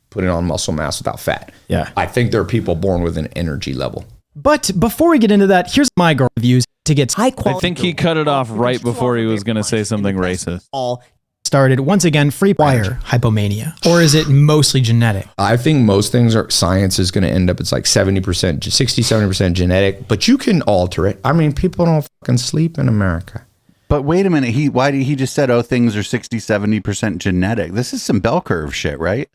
Speaker 6: putting on muscle mass without fat.
Speaker 7: Yeah.
Speaker 6: I think there are people born with an energy level.
Speaker 8: But before we get into that, here's my girl reviews to get
Speaker 7: high quality.
Speaker 5: I think he cut it off right before he was going to say something racist.
Speaker 7: All
Speaker 8: started. Once again, free wire hypomania, or is it mostly genetic?
Speaker 6: I think most things are science is going to end up, it's like 70%, 60-70% genetic, but you can alter it. I mean, people don't fucking sleep in America.
Speaker 4: But wait a minute, why did he just said, oh, things are 60-70% genetic? This is some bell curve shit, right?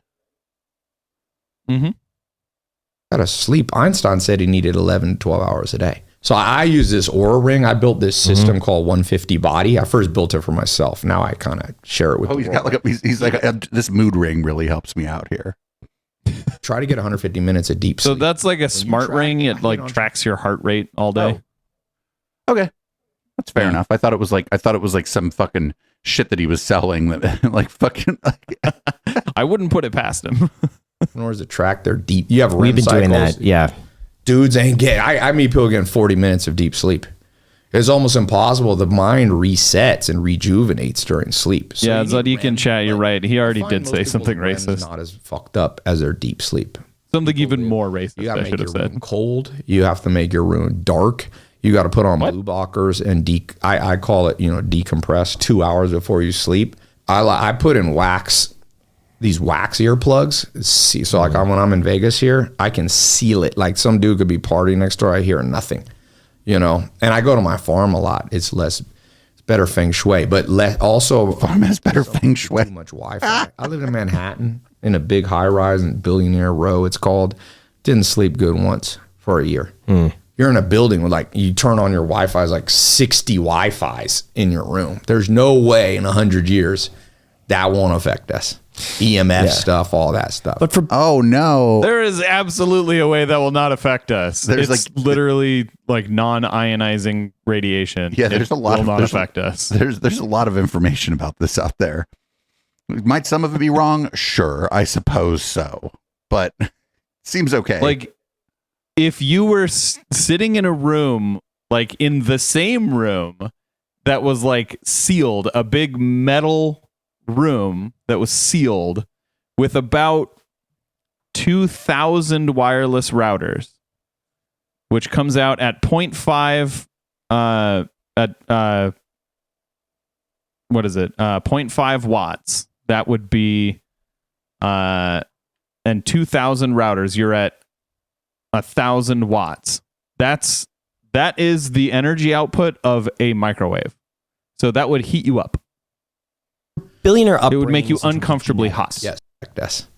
Speaker 5: Mm-hmm.
Speaker 6: Gotta sleep. Einstein said he needed 11 to 12 hours a day. So I use this Aura ring. I built this system called 150 Body. I first built it for myself. Now I kind of share it with.
Speaker 4: Oh, he's got like he's like this mood ring really helps me out here.
Speaker 6: Try to get 150 minutes of deep sleep.
Speaker 5: So that's like a smart ring. It like tracks your heart rate all day.
Speaker 4: Oh. Okay, that's fair enough. I thought it was like some fucking shit that he was selling that like fucking.
Speaker 5: I wouldn't put it past him.
Speaker 6: Nor does it track their deep. You have REM
Speaker 7: We've been doing
Speaker 6: cycles.
Speaker 7: that. Yeah.
Speaker 6: Dudes ain't getting. I meet people getting 40 minutes of deep sleep. It's almost impossible. The mind resets and rejuvenates during sleep. So
Speaker 5: yeah, Zadik in chat, you're right. He already did say something racist.
Speaker 6: Not as fucked up as their deep sleep.
Speaker 5: Something even more racist.
Speaker 6: You gotta
Speaker 5: I
Speaker 6: make
Speaker 5: should
Speaker 6: your
Speaker 5: have said.
Speaker 6: room cold. You have to make your room dark. You got to put on blue blockers and I call it decompress 2 hours before you sleep. I put in wax. These wax earplugs. So like when I'm in Vegas here, I can seal it. Like some dude could be partying next door. I hear nothing, And I go to my farm a lot. It's better feng shui, but also
Speaker 4: farm has better feng shui.
Speaker 6: Too much Wi-Fi. I live in Manhattan in a big high rise in Billionaire Row. It's called. Didn't sleep good once for a year. You're in a building with you turn on your Wi-Fi, is like 60 Wi-Fis in your room. There's no way in 100 years that won't affect us. EMF stuff, all that stuff.
Speaker 7: But
Speaker 4: oh no,
Speaker 5: there is absolutely a way that will not affect us. It's literally like non-ionizing radiation.
Speaker 4: Yeah, there's a lot
Speaker 5: will not affect us.
Speaker 4: There's a lot of information about this out there. Might some of it be wrong? Sure, I suppose so, but seems okay.
Speaker 5: Like if you were sitting in a room, like in the same room that was like sealed, a big metal room that was sealed with about 2,000 wireless routers, which comes out at 0.5 0.5 watts. That would be and 2,000 routers, you're at 1,000 watts. That is the energy output of a microwave. So that would heat you up.
Speaker 7: Billionaire upbringings.
Speaker 5: It would make you uncomfortably hot.
Speaker 6: Yes,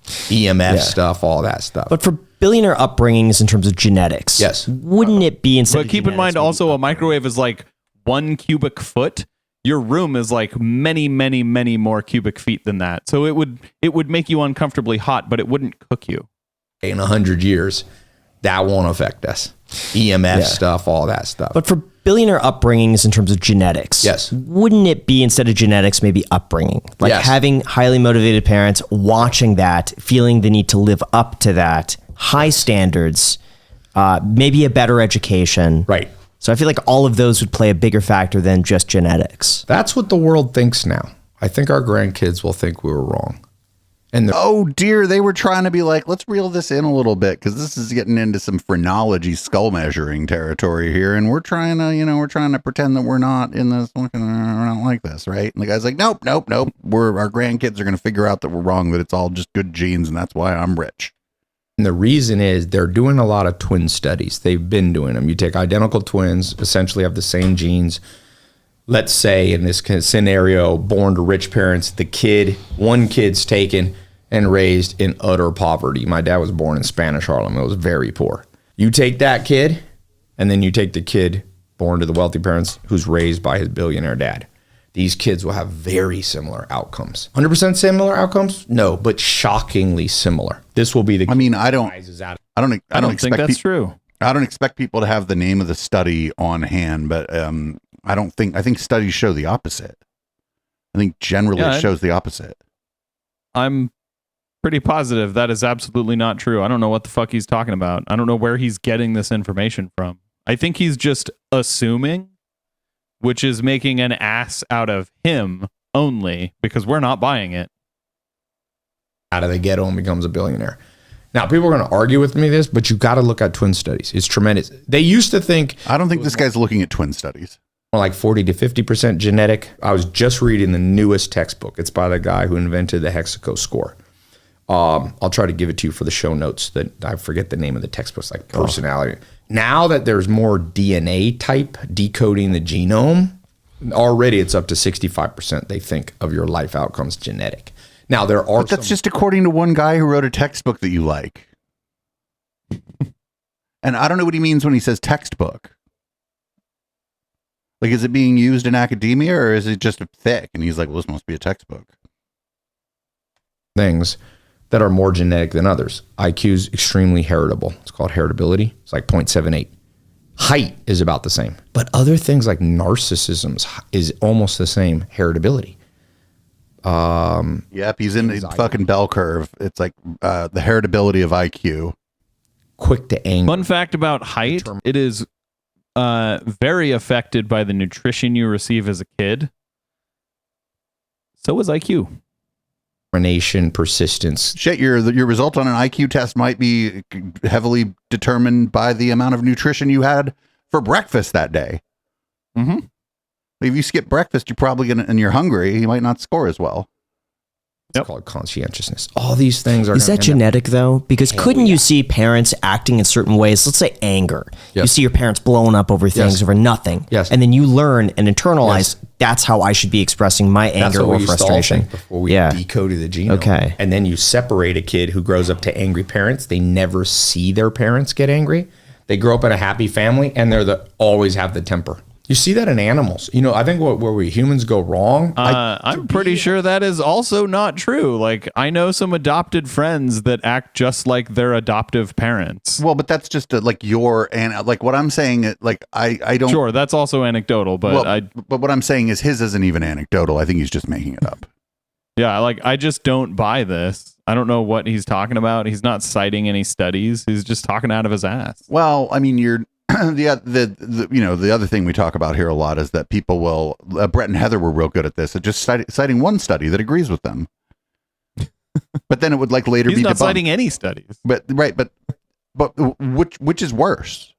Speaker 6: EMF stuff, all that stuff.
Speaker 7: But for billionaire upbringings in terms of genetics,
Speaker 6: yes,
Speaker 7: wouldn't it be instead?
Speaker 5: But keep in mind also, a microwave is like 1 cubic foot. Your room is like many, many, many more cubic feet than that. So it would make you uncomfortably hot, but it wouldn't cook you.
Speaker 6: In 100 years, that won't affect us. EMF stuff, all that stuff.
Speaker 7: But for billionaire upbringings in terms of genetics,
Speaker 6: yes,
Speaker 7: wouldn't it be instead of genetics, maybe upbringing? Like having highly motivated parents, watching that, feeling the need to live up to that, high standards, maybe a better education.
Speaker 6: Right.
Speaker 7: So I feel like all of those would play a bigger factor than just genetics.
Speaker 6: That's what the world thinks now. I think our grandkids will think we were wrong. And
Speaker 4: oh dear, they were trying to be like, let's reel this in a little bit because this is getting into some phrenology skull measuring territory here, and we're trying to pretend that we're not in this, we're not like this, right? And the guy's like, nope. Our grandkids are going to figure out that we're wrong, that it's all just good genes, and that's why I'm rich.
Speaker 6: And the reason is they're doing a lot of twin studies. They've been doing them. You take identical twins, essentially have the same genes. Let's say in this scenario, born to rich parents, one kid's taken and raised in utter poverty. My dad was born in Spanish Harlem. It was very poor. You take that kid, and then you take the kid born to the wealthy parents who's raised by his billionaire dad. These kids will have very similar outcomes. 100% similar outcomes? No, but shockingly similar. This will be the.
Speaker 4: I mean, I don't
Speaker 5: think that's true.
Speaker 4: I don't expect people to have the name of the study on hand, but I think studies show the opposite. I think generally it shows the opposite.
Speaker 5: I'm pretty positive that is absolutely not true. I don't know what the fuck he's talking about. I don't know where he's getting this information from. I think he's just assuming, which is making an ass out of him only because we're not buying it.
Speaker 6: Out of the ghetto and becomes a billionaire. Now, people are going to argue with me this, but you got to look at twin studies. It's tremendous. They used to think.
Speaker 4: I don't think this guy's looking at twin studies.
Speaker 6: Like 40 to 50% genetic. I was just reading the newest textbook. It's by the guy who invented the hexaco score. I'll try to give it to you for the show notes. That I forget the name of the textbook. It's like personality. Now that there's more DNA type decoding the genome, already it's up to 65%, they think, of your life outcomes genetic. Now, there are.
Speaker 4: But that's just according to one guy who wrote a textbook that you like. And I don't know what he means when he says textbook. Like, is it being used in academia or is it just thick? And he's like, well, this must be a textbook.
Speaker 6: Things that are more genetic than others. IQ is extremely heritable. It's called heritability. It's like 0.78. Height is about the same. But other things like narcissism is almost the same heritability.
Speaker 4: Yep, he's in the fucking bell curve. It's like the heritability of IQ.
Speaker 6: Quick to anger.
Speaker 5: Fun fact about height, it is very affected by the nutrition you receive as a kid. So is IQ.
Speaker 6: Determination, persistence.
Speaker 4: Shit, your result on an IQ test might be heavily determined by the amount of nutrition you had for breakfast that day.
Speaker 5: Mm-hmm.
Speaker 4: If you skip breakfast, you're probably gonna, and you're hungry, you might not score as well.
Speaker 6: It's called conscientiousness. All these things are.
Speaker 7: Is that genetic though? Because couldn't you see parents acting in certain ways? Let's say anger.
Speaker 6: Yes.
Speaker 7: You see your parents blowing up over things over nothing.
Speaker 6: Yes.
Speaker 7: And then you learn and internalize that's how I should be expressing my anger or frustration.
Speaker 6: Before we decoded the genome.
Speaker 7: Okay.
Speaker 6: And then you separate a kid who grows up to angry parents. They never see their parents get angry. They grow up in a happy family and always have the temper. You see that in animals. You know, I think where we humans go wrong.
Speaker 5: I'm pretty sure that is also not true. Like, I know some adopted friends that act just like their adoptive parents.
Speaker 4: Well, but that's just like like what I'm saying. Like I don't.
Speaker 5: Sure, that's also anecdotal, but
Speaker 4: but what I'm saying is his isn't even anecdotal. I think he's just making it up.
Speaker 5: Yeah, like I just don't buy this. I don't know what he's talking about. He's not citing any studies. He's just talking out of his ass.
Speaker 4: Well, I mean, you're. The other thing we talk about here a lot is that people will Brett and Heather were real good at this at just citing one study that agrees with them, but then it would like later
Speaker 5: He's
Speaker 4: be
Speaker 5: not
Speaker 4: debunked.
Speaker 5: citing any studies.
Speaker 4: But which is worse?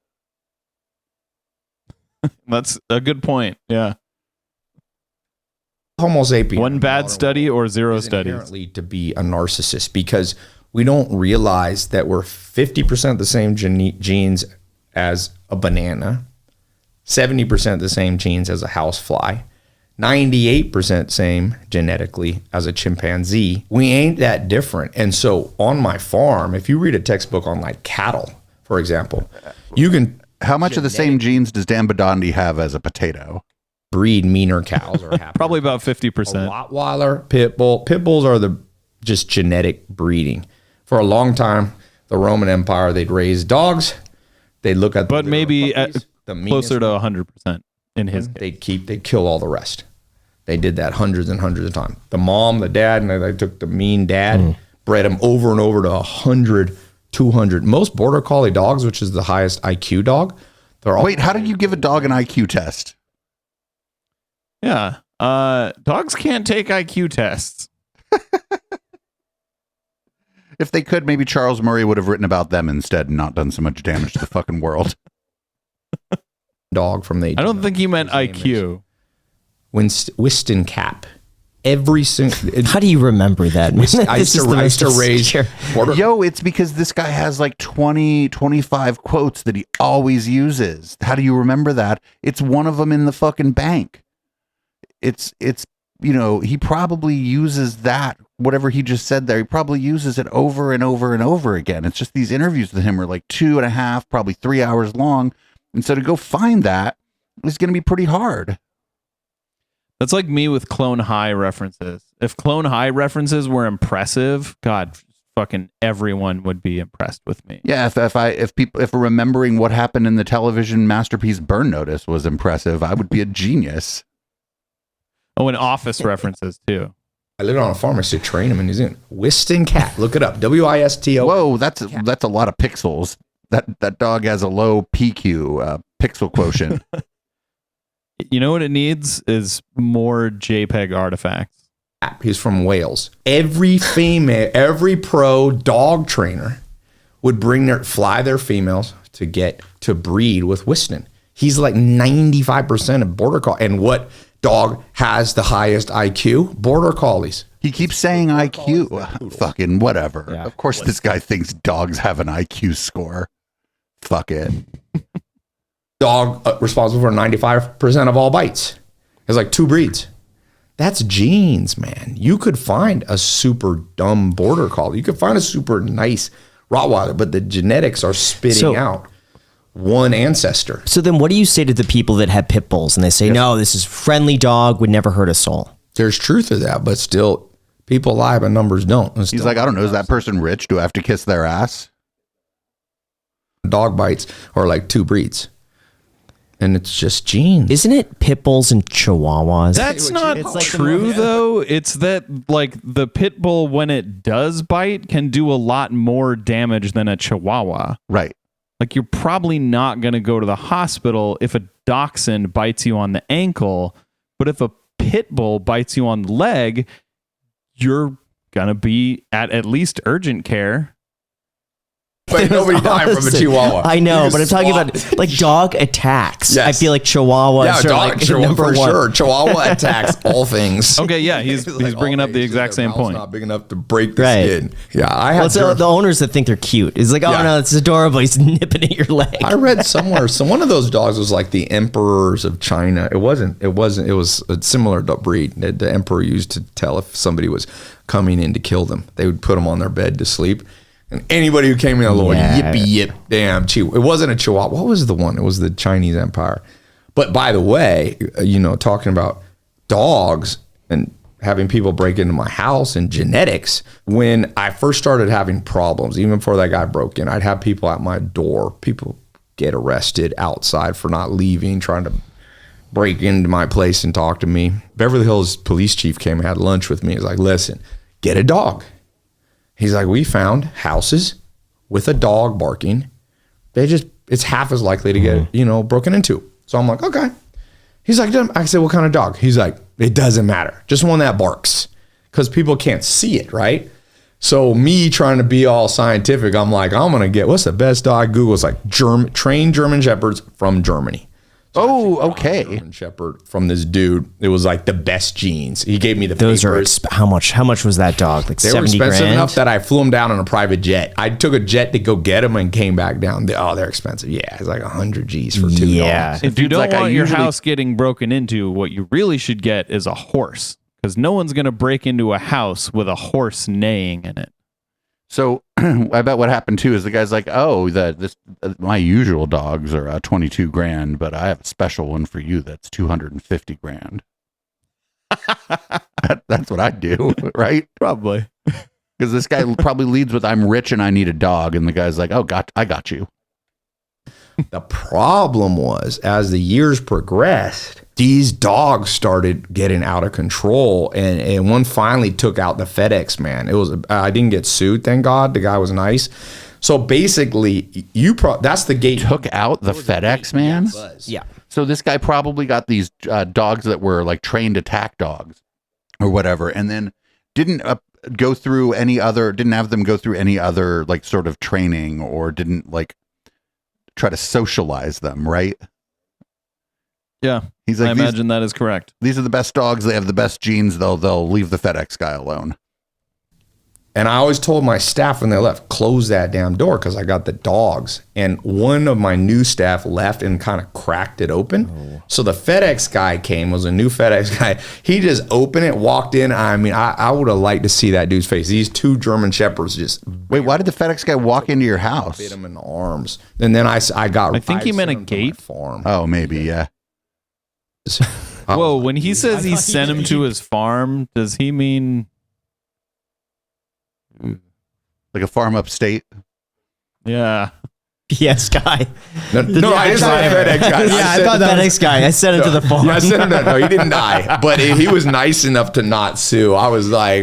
Speaker 5: That's a good point. Yeah.
Speaker 6: Homo sapien.
Speaker 5: One bad study or zero studies.
Speaker 6: Inherently to be a narcissist because we don't realize that we're 50% the same genes as a banana, 70% the same genes as a housefly, 98% same genetically as a chimpanzee. We ain't that different. And so on my farm, if you read a textbook on like cattle, for example, you can...
Speaker 4: How much of the same genes does Dan Badandi have as a potato?
Speaker 6: Breed meaner cows or
Speaker 5: probably about 50%.
Speaker 6: Rottweiler, pit bull. Pit bulls are the just genetic breeding. For a long time, the Roman Empire, they'd raise dogs. They look at,
Speaker 5: but maybe
Speaker 6: puppies,
Speaker 5: closer to 100% in his case.
Speaker 6: They'd kill all the rest. They did that hundreds and hundreds of times. The mom, the dad, and they took the mean dad, bred him over and over to 100, 200. Most border collie dogs, which is the highest IQ dog, they're all.
Speaker 4: Wait, how did you give a dog an IQ test?
Speaker 5: Yeah, dogs can't take IQ tests.
Speaker 4: If they could, maybe Charles Murray would have written about them instead and not done so much damage to the fucking world.
Speaker 6: Dog from the.
Speaker 5: I don't think he meant IQ.
Speaker 6: Whiston Cap. Every single.
Speaker 7: How do you remember that?
Speaker 6: I used to raise.
Speaker 4: Yo, it's because this guy has like 20, 25 quotes that he always uses. How do you remember that? It's one of them in the fucking bank. It's he probably uses that, whatever he just said there, he probably uses it over and over and over again. It's just these interviews with him are like 2.5, probably 3 hours long. And so to go find that is going to be pretty hard.
Speaker 5: That's like me with Clone High references. If Clone High references were impressive, God, fucking everyone would be impressed with me.
Speaker 4: Yeah, if remembering what happened in the television masterpiece Burn Notice was impressive, I would be a genius.
Speaker 5: Oh, and Office references too.
Speaker 6: I lived on a farm. I used to train him, and he's in Whiston Cat. Look it up. WISTO.
Speaker 4: Whoa, that's a lot of pixels. That dog has a low PQ pixel quotient.
Speaker 5: You know what it needs is more JPEG artifacts.
Speaker 6: He's from Wales. Every pro dog trainer would fly their females to get to breed with Whiston. He's like 95% of border collie. And what dog has the highest IQ? Border collies.
Speaker 4: He keeps saying IQ. Fucking whatever. Yeah. Of course, this guy thinks dogs have an IQ score. Fuck it.
Speaker 6: Dog responsible for 95% of all bites. There's like 2 breeds. That's genes, man. You could find a super dumb border collie. You could find a super nice Rottweiler, but the genetics are spitting out one ancestor.
Speaker 7: So then what do you say to the people that have pit bulls and they say, no, this is friendly dog, would never hurt a soul?
Speaker 6: There's truth to that, but still people lie, but numbers don't.
Speaker 4: He's like, I don't know. Is that person rich? Do I have to kiss their ass?
Speaker 6: Dog bites are like 2 breeds. And it's just genes.
Speaker 7: Isn't it pit bulls and chihuahuas?
Speaker 5: That's not true, though. It's that, like, the pit bull, when it does bite, can do a lot more damage than a chihuahua.
Speaker 4: Right.
Speaker 5: Like, you're probably not going to go to the hospital if a dachshund bites you on the ankle, but if a pit bull bites you on the leg, you're going to be at least urgent care.
Speaker 6: But nobody died from a chihuahua.
Speaker 7: I know, but I'm talking about like dog attacks. Yes. I feel like chihuahuas are like number one.
Speaker 6: Sure. Chihuahua attacks all things.
Speaker 5: Okay, yeah, he's bringing up the exact same point.
Speaker 6: Not big enough to break the skin. Yeah, I have
Speaker 7: the owners that think they're cute. It's like, oh no, it's adorable. He's nipping at your leg.
Speaker 6: I read somewhere, so one of those dogs was like the emperors of China. It was a similar breed that the emperor used to tell if somebody was coming in to kill them. They would put them on their bed to sleep. And anybody who came in, a little yippee yip, damn chihuahua. It wasn't a chihuahua. What was the one? It was the Chinese Empire. But by the way, talking about dogs and having people break into my house and genetics, when I first started having problems, even before that guy broke in, I'd have people at my door. People get arrested outside for not leaving, trying to break into my place and talk to me. Beverly Hills police chief came and had lunch with me. He's like, listen, get a dog. He's like, we found houses with a dog barking. It's half as likely to get, broken into. So I'm like, okay. He's like, I said, what kind of dog? He's like, it doesn't matter. Just one that barks. Because people can't see it, right? So me trying to be all scientific, I'm like, I'm going to get, what's the best dog? Google's like, trained German Shepherds from Germany. So
Speaker 4: okay.
Speaker 6: German Shepherd from this dude. It was like the best genes. He gave me the
Speaker 7: Those
Speaker 6: papers.
Speaker 7: Are how much was that dog? Like
Speaker 6: they
Speaker 7: 70
Speaker 6: were expensive
Speaker 7: grand?
Speaker 6: enough that I flew him down on a private jet. I took a jet to go get him and came back down. They're expensive. Yeah, it's like 100 G's for 2 dogs.
Speaker 5: If you don't want your house getting broken into, what you really should get is a horse, because no one's going to break into a house with a horse neighing in it.
Speaker 4: So I bet what happened too is the guy's like, oh, my usual dogs are 22 grand, but I have a special one for you that's 250 grand. That's what I do, right?
Speaker 5: Probably.
Speaker 4: Because this guy probably leads with, I'm rich and I need a dog. And the guy's like, oh, I got you.
Speaker 6: The problem was, as the years progressed, these dogs started getting out of control, and one finally took out the FedEx man. I didn't get sued, thank God. The guy was nice. So basically, that's the gate.
Speaker 4: Took out the FedEx man?
Speaker 7: Yeah.
Speaker 4: So this guy probably got these dogs that were like trained attack dogs or whatever, and then didn't have them go through any other like sort of training, or didn't like try to socialize them, right?
Speaker 5: Yeah.
Speaker 4: He's like,
Speaker 5: I imagine that is correct.
Speaker 4: These are the best dogs. They have the best genes. They'll leave the FedEx guy alone.
Speaker 6: And I always told my staff when they left, close that damn door because I got the dogs. And one of my new staff left and kind of cracked it open. Oh. So the FedEx guy came, was a new FedEx guy. He just opened it, walked in. I mean, I would have liked to see that dude's face. These 2 German Shepherds just...
Speaker 4: Wait, why did the FedEx guy walk into your house?
Speaker 6: Bit him in the arms. And then I
Speaker 5: think he meant a gate.
Speaker 6: Farm.
Speaker 4: Oh, maybe, yeah.
Speaker 5: Whoa, when he says he sent him to his farm, does he mean...
Speaker 4: Like a farm upstate?
Speaker 5: Yeah.
Speaker 7: Yes, guy.
Speaker 6: No, I just said FedEx guy.
Speaker 7: Yeah, I thought that FedEx guy. I sent him to the farm.
Speaker 6: Yeah, I sent him no, he didn't die. But he was nice enough to not sue. I was like,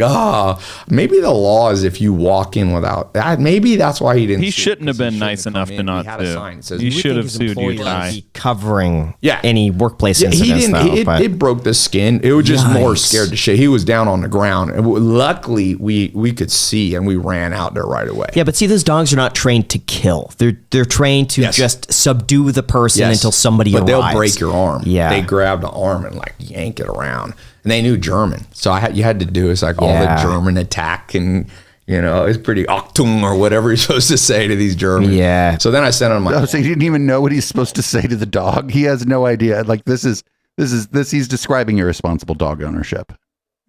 Speaker 6: maybe the law is if you walk in without that. Maybe that's why he didn't.
Speaker 5: He shouldn't have been nice enough to not sue. He should have sued you, Ty.
Speaker 7: Covering any workplace incidents.
Speaker 6: He didn't. It broke the skin. It was just more scared to shit. He was down on the ground. And luckily, we could see and we ran out there right away.
Speaker 7: Yeah, but see, those dogs are not trained to kill. They're trained to just subdue the person until somebody arrives.
Speaker 6: But they'll break your arm.
Speaker 7: Yeah.
Speaker 6: They grab the arm and like yank it around. And they knew German. So you had to do it's like all the German attack and it's pretty Achtung or whatever you're supposed to say to these Germans.
Speaker 7: Yeah.
Speaker 6: So then I sent him
Speaker 4: so he didn't even know what he's supposed to say to the dog. He has no idea. Like this he's describing irresponsible dog ownership.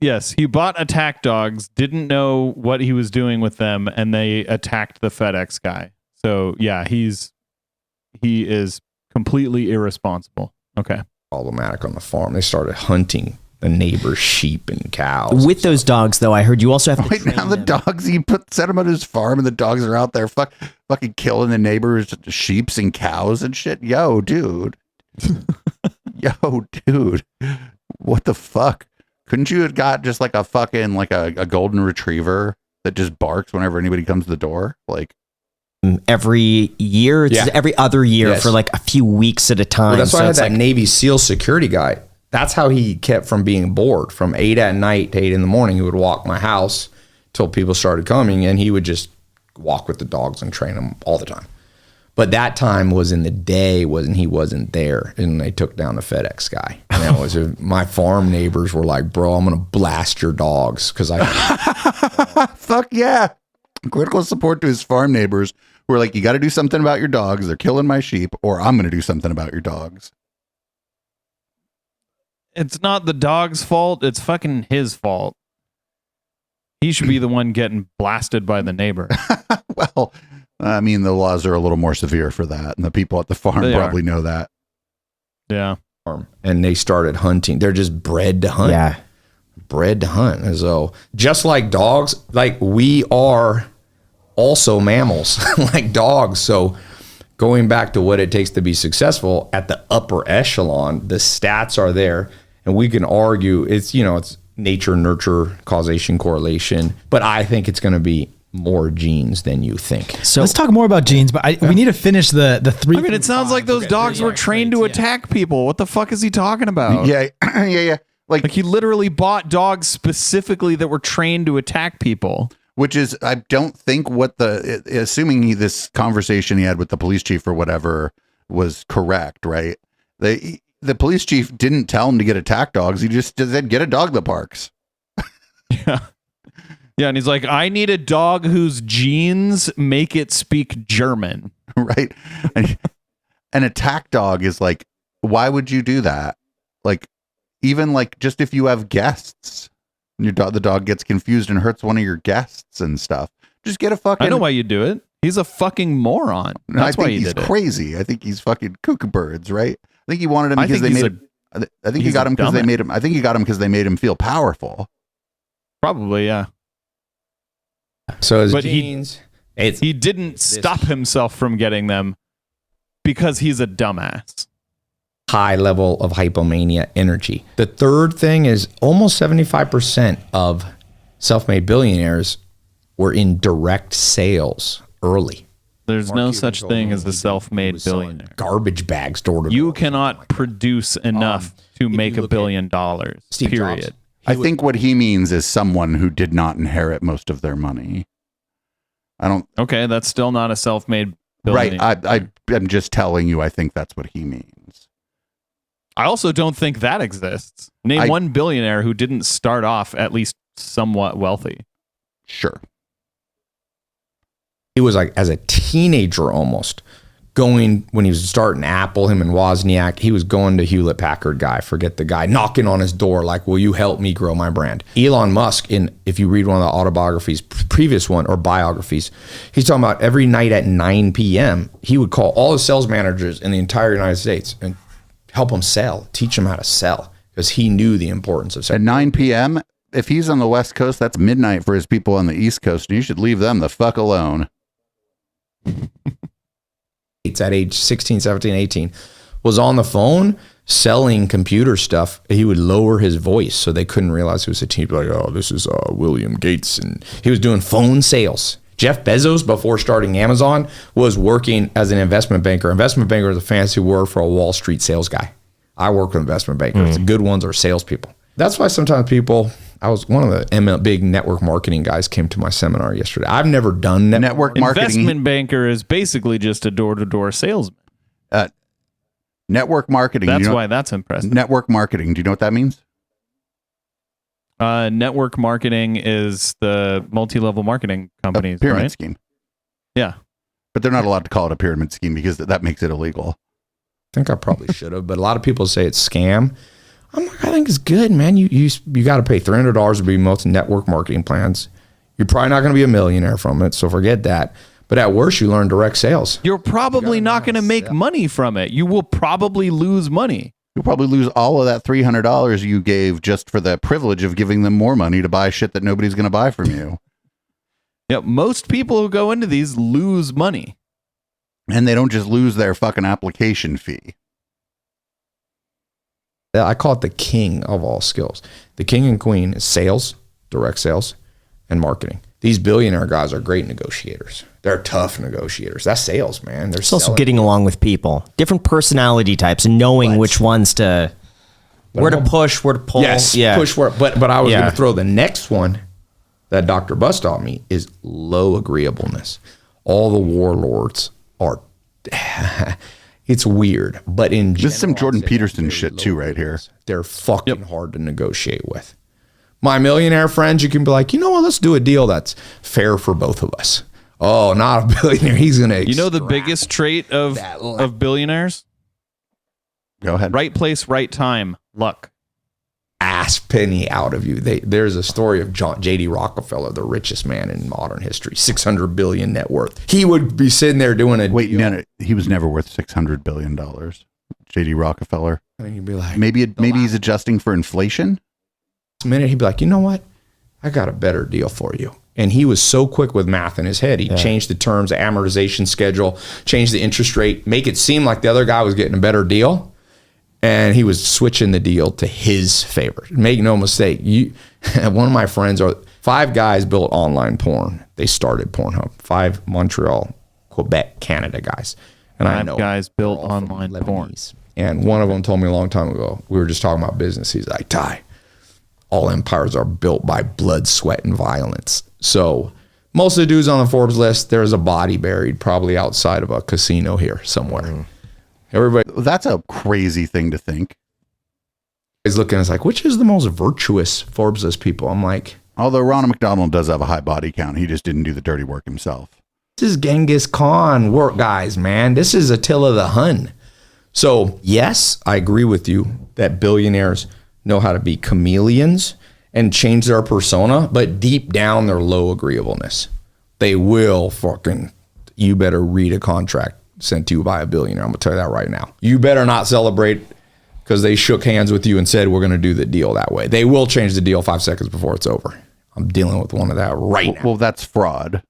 Speaker 5: Yes, he bought attack dogs, didn't know what he was doing with them, and they attacked the FedEx guy. So yeah, he is completely irresponsible. Okay.
Speaker 6: Problematic on the farm. They started hunting the neighbor's sheep and cows.
Speaker 7: With those dogs, though, I heard you also have to
Speaker 4: train now the dogs, he set them on his farm and the dogs are out there fucking killing the neighbor's sheeps and cows and shit. Yo, dude. What the fuck? Couldn't you have got just like a fucking, like a golden retriever that just barks whenever anybody comes to the door? Like,
Speaker 7: every year, every other year for like a few weeks at a time.
Speaker 6: Well, that's why I had that Navy SEAL security guy. That's how he kept from being bored. From 8 at night to 8 in the morning, he would walk my house till people started coming, and he would just walk with the dogs and train them all the time. But that time was in the day, he wasn't there, and they took down the FedEx guy. And that was my farm neighbors were like, "Bro, I'm gonna blast your dogs," because I
Speaker 4: fuck yeah. Critical support to his farm neighbors who are like, you got to do something about your dogs. They're killing my sheep, or I'm going to do something about your dogs.
Speaker 5: It's not the dog's fault. It's fucking his fault. He should be the one getting blasted by the neighbor.
Speaker 4: Well, I mean, the laws are a little more severe for that, and the people at the farm probably know that.
Speaker 5: Yeah.
Speaker 6: And they started hunting. They're just bred to hunt.
Speaker 7: Yeah.
Speaker 6: Bred to hunt. And so just like dogs, like we are also mammals like dogs. So going back to what it takes to be successful at the upper echelon, the stats are there, and we can argue it's nature, nurture, causation, correlation, but I think it's going to be more genes than you think.
Speaker 8: So let's talk more about genes, but we need to finish the 3.
Speaker 5: I mean, it sounds like those dogs were trained to attack people. What the fuck is he talking about?
Speaker 4: Yeah. Yeah.
Speaker 5: Like he literally bought dogs specifically that were trained to attack people.
Speaker 4: Which is, I don't think assuming this conversation he had with the police chief or whatever was correct, right? The police chief didn't tell him to get attack dogs. He just said, get a dog that barks.
Speaker 5: Yeah. Yeah. And he's like, I need a dog whose genes make it speak German.
Speaker 4: Right. An attack dog is like, why would you do that? Like, even like just if you have guests, and the dog gets confused and hurts one of your guests and stuff, just get a fucking.
Speaker 5: I know why you do it. He's a fucking moron. That's why he did it.
Speaker 4: I think he's crazy. I think he's fucking cuckoo birds, right? I think he wanted him because they made him. I think he got him because they made him. I think he got him because they made him feel powerful.
Speaker 5: Probably, yeah.
Speaker 6: So his
Speaker 5: but
Speaker 6: genes,
Speaker 5: he didn't stop himself from getting them because he's a dumbass.
Speaker 6: High level of hypomania energy. The third thing is almost 75% of self-made billionaires were in direct sales early.
Speaker 5: There's no such thing as a self-made billionaire.
Speaker 6: Garbage bags door to door.
Speaker 5: You cannot produce enough to make $1 billion.
Speaker 6: Steve
Speaker 5: period.
Speaker 6: Jobs.
Speaker 4: I think what he means is someone who did not inherit most of their money.
Speaker 5: Okay, that's still not a self-made billionaire.
Speaker 4: Right. I'm just telling you, I think that's what he means.
Speaker 5: I also don't think that exists. Name one billionaire who didn't start off at least somewhat wealthy.
Speaker 4: Sure.
Speaker 6: He was like, as a teenager almost, going, when he was starting Apple, him and Wozniak, he was going to Hewlett Packard guy, forget the guy, knocking on his door like, will you help me grow my brand? Elon Musk, if you read one of the autobiographies, previous one, or biographies, he's talking about every night at 9 p.m., he would call all the sales managers in the entire United States and help them sell, teach them how to sell, because he knew the importance of selling.
Speaker 4: At 9 p.m., if he's on the West Coast, that's midnight for his people on the East Coast, and you should leave them the fuck alone.
Speaker 6: At age 16, 17, 18, was on the phone selling computer stuff. He would lower his voice so they couldn't realize he was a teen. Like, oh, this is William Gates. And he was doing phone sales. Jeff Bezos, before starting Amazon, was working as an investment banker. Investment banker is a fancy word for a Wall Street sales guy. I work with investment bankers. The good ones are salespeople. That's why sometimes people... I was one of the big network marketing guys came to my seminar yesterday. I've never done network marketing.
Speaker 5: Investment banker is basically just a door-to-door salesman.
Speaker 4: Network marketing.
Speaker 5: That's why that's impressive.
Speaker 4: Network marketing. Do you know what that means?
Speaker 5: Network marketing is the multi-level marketing companies,
Speaker 4: pyramid
Speaker 5: right?
Speaker 4: scheme.
Speaker 5: Yeah.
Speaker 4: But they're not allowed to call it a pyramid scheme because that makes it illegal.
Speaker 6: I think I probably should have, but a lot of people say it's scam. I'm like, I think it's good, man. You got to pay $300 to be most network marketing plans. You're probably not going to be a millionaire from it, so forget that. But at worst, you learn direct sales.
Speaker 5: You're probably not going to make money from it. You will probably lose money.
Speaker 4: You'll probably lose all of that $300 you gave just for the privilege of giving them more money to buy shit that nobody's going to buy from you.
Speaker 5: Yeah, most people who go into these lose money.
Speaker 4: And they don't just lose their fucking application fee.
Speaker 6: I call it the king of all skills. The king and queen is sales, direct sales, and marketing. These billionaire guys are great negotiators. They're tough negotiators. That's sales, man. They're
Speaker 7: also getting along with people, different personality types, and knowing which ones to, where to push, where to pull.
Speaker 6: Yes, push where. But I was going to throw the next one that Dr. Bust taught me is low agreeableness. All the warlords are... It's weird, but in general,
Speaker 4: this is some Jordan Peterson shit too right here.
Speaker 6: They're fucking hard to negotiate with. My millionaire friends, you can be like, you know what, let's do a deal that's fair for both of us. Oh, not a billionaire. He's going to...
Speaker 5: You know the biggest trait of billionaires?
Speaker 4: Go ahead.
Speaker 5: Right place, right time. Luck.
Speaker 6: Ass penny out of you. There's a story of J.D. Rockefeller, the richest man in modern history, $600 billion net worth. He would be sitting there doing a
Speaker 4: deal. No, he was never worth $600 billion. J.D. Rockefeller.
Speaker 6: And you'd be like,
Speaker 4: maybe he's adjusting for inflation.
Speaker 6: Minute he'd be like, you know what? I got a better deal for you. And he was so quick with math in his head. He changed the terms, the amortization schedule, changed the interest rate, make it seem like the other guy was getting a better deal. And he was switching the deal to his favor. Make no mistake. One of my friends, 5 guys built online porn. They started Pornhub. 5 Montreal, Quebec, Canada guys. And
Speaker 5: 5
Speaker 6: I know
Speaker 5: guys built online porn.
Speaker 6: And one of them told me a long time ago, we were just talking about business. He's like, Ty, all empires are built by blood, sweat, and violence. So most of the dudes on the Forbes list, there's a body buried probably outside of a casino here somewhere. Everybody,
Speaker 4: that's a crazy thing to think.
Speaker 6: He's looking, it's like, which is the most virtuous Forbes list people? I'm like,
Speaker 4: although Ronald McDonald does have a high body count, he just didn't do the dirty work himself.
Speaker 6: This is Genghis Khan work, guys, man. This is Attila the Hun. So yes, I agree with you that billionaires know how to be chameleons and change their persona, but deep down they're low agreeableness. They will fucking, you better read a contract sent to you by a billionaire. I'm gonna tell you that right now. You better not celebrate because they shook hands with you and said we're gonna do the deal that way. They will change the deal 5 seconds before it's over. I'm dealing with one of that right now.
Speaker 4: Well, that's fraud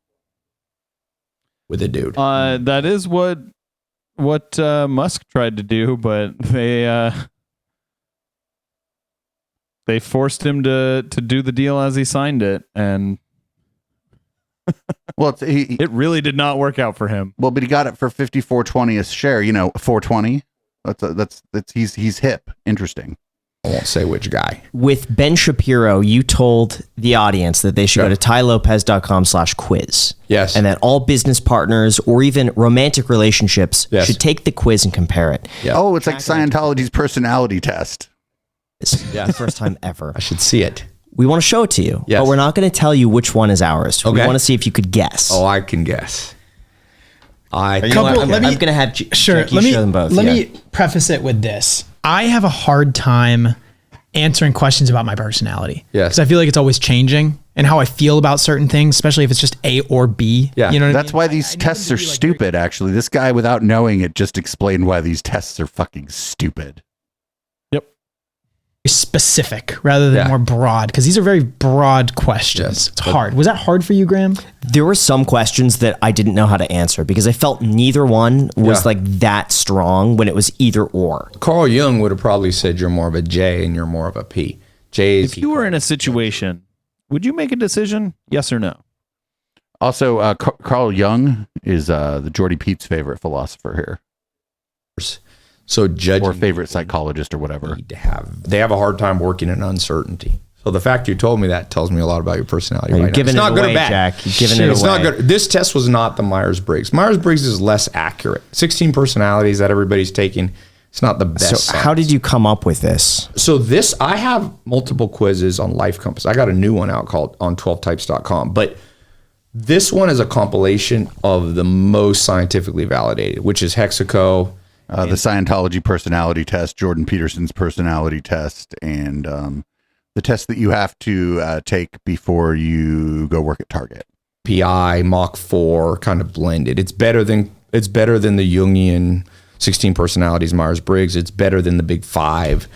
Speaker 6: with a dude.
Speaker 5: That is what Musk tried to do, but they forced him to do the deal as he signed it, and
Speaker 4: well,
Speaker 5: it really did not work out for him.
Speaker 4: Well, but he got it for $54.20 a share. You know, $4.20. That's he's hip. Interesting.
Speaker 6: I won't say which guy.
Speaker 7: With Ben Shapiro, you told the audience that they should go to tylopez.com/quiz.
Speaker 6: Yes.
Speaker 7: And that all business partners or even romantic relationships should take the quiz and compare it.
Speaker 6: Yeah.
Speaker 4: Oh, it's like Scientology's personality test.
Speaker 7: It's the first time ever.
Speaker 6: I should see it.
Speaker 7: We want to show it to you,
Speaker 6: Yes.
Speaker 7: but we're not going to tell you which one is ours. We
Speaker 6: Okay.
Speaker 7: want to see if you could guess.
Speaker 6: Oh, I can guess.
Speaker 7: I'm going to have Jack, you show them both.
Speaker 8: Let me preface it with this. I have a hard time answering questions about my personality.
Speaker 6: Yes.
Speaker 8: Because I feel like it's always changing and how I feel about certain things, especially if it's just A or B.
Speaker 6: Yeah.
Speaker 8: You know what
Speaker 4: That's
Speaker 8: I mean?
Speaker 4: why these tests are stupid, actually. This guy, without knowing it, just explained why these tests are fucking stupid.
Speaker 8: Specific rather than more broad, because these are very broad questions.
Speaker 6: Yes,
Speaker 8: it's hard. Was that hard for you, Graham?
Speaker 7: There were some questions that I didn't know how to answer because I felt neither one was like that strong when it was either or.
Speaker 6: Carl Jung would have probably said you're more of a J and you're more of a P. J is
Speaker 5: If you were in a situation, would you make a decision? Yes or no?
Speaker 4: Also, Carl Jung is the Jordy Pete's favorite philosopher here.
Speaker 6: So judging
Speaker 4: or favorite psychologist or whatever.
Speaker 6: They have a hard time working in uncertainty. So the fact you told me that tells me a lot about your personality.
Speaker 7: You're
Speaker 6: right
Speaker 7: giving
Speaker 6: now. It's
Speaker 7: it
Speaker 6: not
Speaker 7: away,
Speaker 6: good or bad.
Speaker 7: Jack. You're giving it
Speaker 6: It's
Speaker 7: away.
Speaker 6: not good. This test was not the Myers-Briggs. Myers-Briggs is less accurate. 16 personalities that everybody's taking. It's not the best.
Speaker 7: So how did you come up with this?
Speaker 6: So this, I have multiple quizzes on Life Compass. I got a new one out called on 12types.com. But this one is a compilation of the most scientifically validated, which is Hexaco,
Speaker 4: the Scientology personality test, Jordan Peterson's personality test, and the test that you have to take before you go work at Target.
Speaker 6: PI, Mach 4, kind of blended. It's better than the Jungian 16 personalities, Myers-Briggs. It's better than the Big Five.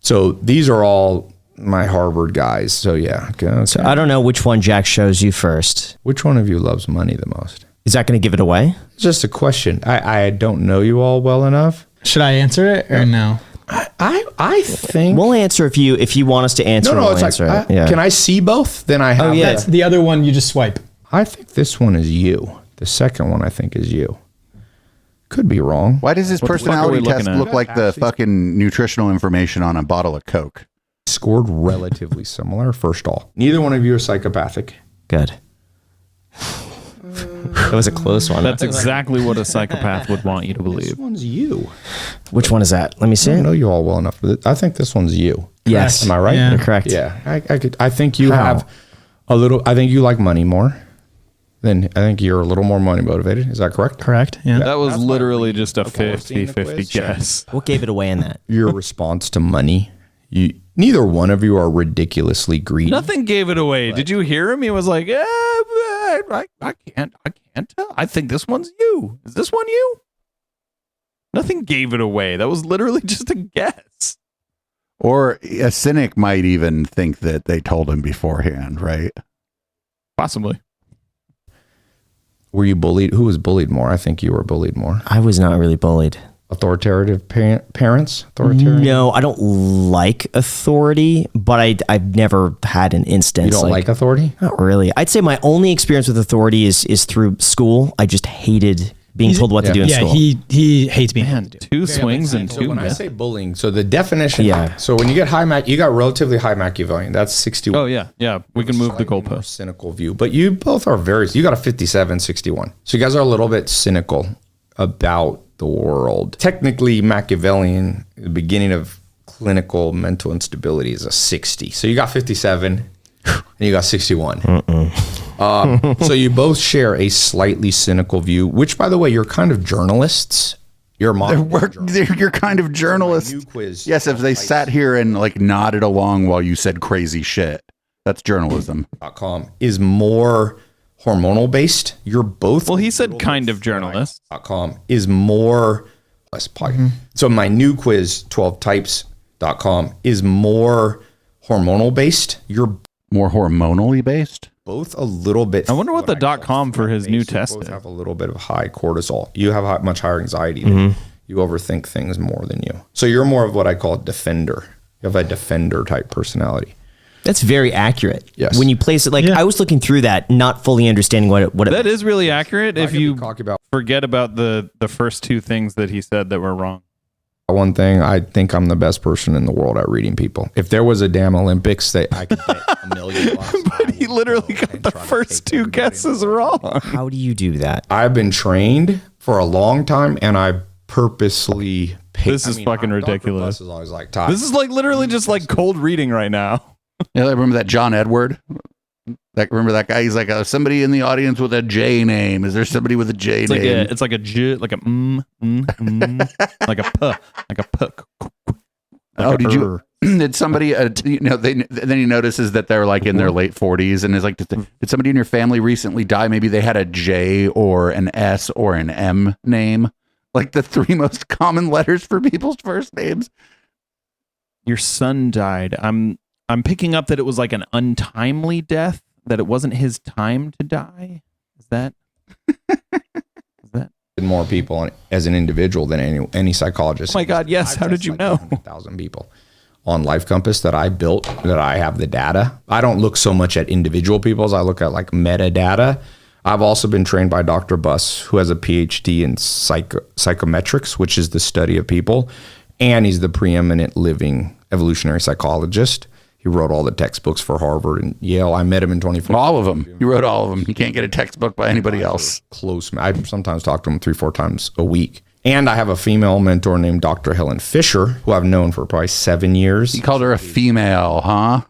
Speaker 6: So these are all my Harvard guys. So yeah. Okay.
Speaker 7: So I don't know which one Jack shows you first.
Speaker 6: Which one of you loves money the most?
Speaker 7: Is that going to give it away?
Speaker 6: It's just a question. I don't know you all well enough.
Speaker 8: Should I answer it or no?
Speaker 6: I think
Speaker 7: we'll answer if you want us to answer.
Speaker 6: No,
Speaker 7: we'll
Speaker 6: it's
Speaker 7: answer
Speaker 6: like,
Speaker 7: it. Yeah.
Speaker 6: Can I see both? Then I have.
Speaker 8: Oh yeah, it's the other one. You just swipe.
Speaker 6: I think this one is you. The second one I think is you. Could be wrong.
Speaker 4: Why does his personality test look like the fucking nutritional information on a bottle of Coke?
Speaker 6: Scored relatively similar. First all, neither one of you are psychopathic.
Speaker 7: Good. That was a close one.
Speaker 5: That's exactly what a psychopath would want you to believe.
Speaker 6: This one's you.
Speaker 7: Which one is that? Let me see.
Speaker 6: I don't know you all well enough, but I think this one's you.
Speaker 7: Yes.
Speaker 6: Am I right?
Speaker 8: Yeah.
Speaker 7: You're correct.
Speaker 6: Yeah. I think you have a little. I think you like money more. Then I think you're a little more money motivated. Is that correct?
Speaker 8: Correct. Yeah.
Speaker 5: That was
Speaker 6: That's
Speaker 5: literally
Speaker 6: fine.
Speaker 5: just a
Speaker 6: Okay, we're seeing the
Speaker 5: 50-50
Speaker 6: quiz.
Speaker 5: guess.
Speaker 7: What gave it away in that?
Speaker 6: Your response to money. Neither one of you are ridiculously greedy.
Speaker 5: Nothing gave it away. Did you hear him? He was like, I can't tell. I think this one's you. Is this one you? Nothing gave it away. That was literally just a guess.
Speaker 4: Or a cynic might even think that they told him beforehand, right?
Speaker 5: Possibly.
Speaker 6: Were you bullied? Who was bullied more? I think you were bullied more.
Speaker 7: I was not really bullied.
Speaker 6: Authoritative parents? Authoritarian?
Speaker 7: No, I don't like authority, but I've never had an instance.
Speaker 6: You don't like authority?
Speaker 7: Not really. I'd say my only experience with authority is through school. I just hated being told what to do in
Speaker 8: Yeah,
Speaker 7: school.
Speaker 8: he hates being told to do.
Speaker 5: Two swings and
Speaker 6: So
Speaker 5: two
Speaker 6: when I
Speaker 5: misses.
Speaker 6: say bullying, so the definition.
Speaker 7: Yeah.
Speaker 6: So when you get high you got relatively high Machiavellian. That's 61.
Speaker 5: Oh, yeah. We can move the
Speaker 6: Slightly more
Speaker 5: goalpost.
Speaker 6: cynical view, but you both are you got a 57, 61. So you guys are a little bit cynical about the world. Technically, Machiavellian, the beginning of clinical mental instability is a 60. So you got 57 and you got 61. So you both share a slightly cynical view, which, by the way, you're kind of journalists. You're
Speaker 4: You're kind of journalists.
Speaker 6: New quiz.
Speaker 4: Yes, if they sat here and like nodded along while you said crazy shit, that's journalism.
Speaker 6: .com is more hormonal based. You're both.
Speaker 5: Well, he said kind of journalist.
Speaker 6: .com is more less podcast. So my new quiz 12types.com is more hormonal based. You're
Speaker 4: More hormonally based.
Speaker 6: both a little bit.
Speaker 5: I wonder what the .com for his new
Speaker 6: You
Speaker 5: test
Speaker 6: both
Speaker 5: is.
Speaker 6: have a little bit of high cortisol. You have much higher anxiety. Than you overthink things more than you. So you're more of what I call a defender. You have a defender type personality.
Speaker 7: That's very accurate.
Speaker 6: Yes.
Speaker 7: When you place it, like I was looking through that, not fully understanding what it
Speaker 5: That is really accurate if
Speaker 6: can be
Speaker 5: you
Speaker 6: cocky about-
Speaker 5: forget about the first two things that he said that were wrong.
Speaker 6: One thing, I think I'm the best person in the world at reading people. If there was a damn Olympics, that I could bet $1 million.
Speaker 5: But he literally got the first 2 guesses wrong.
Speaker 7: How do you do that?
Speaker 6: I've been trained for a long time, and I purposely picked.
Speaker 5: This is fucking ridiculous.
Speaker 6: Is always like,
Speaker 5: this is like literally just like cold reading right now.
Speaker 4: Yeah, I remember that John Edward. Remember that guy? He's like somebody in the audience with a J name. Is there somebody with a J
Speaker 5: it's
Speaker 4: name?
Speaker 5: It's like a J, like a like a P, like a P.
Speaker 4: Like did you? Did somebody? Then he notices that they're like in their late 40s, and is like, did somebody in your family recently die? Maybe they had a J or an S or an M name, like the 3 most common letters for people's first names.
Speaker 5: Your son died. I'm picking up that it was like an untimely death. That it wasn't his time to die. Is that?
Speaker 6: More people as an individual than any psychologist.
Speaker 5: Oh my God! Yes. How did you know?
Speaker 6: 100,000 people on Life Compass that I built. That I have the data. I don't look so much at individual people's. I look at like metadata. I've also been trained by Dr. Buss, who has a PhD in psychometrics, which is the study of people, and he's the preeminent living evolutionary psychologist. He wrote all the textbooks for Harvard and Yale. I met him in 2014.
Speaker 4: All of them. You wrote all of them. You can't get a textbook by anybody else.
Speaker 6: Close. I sometimes talk to him 3-4 times a week. And I have a female mentor named Dr. Helen Fisher, who I've known for probably 7 years.
Speaker 4: You called her a female, huh?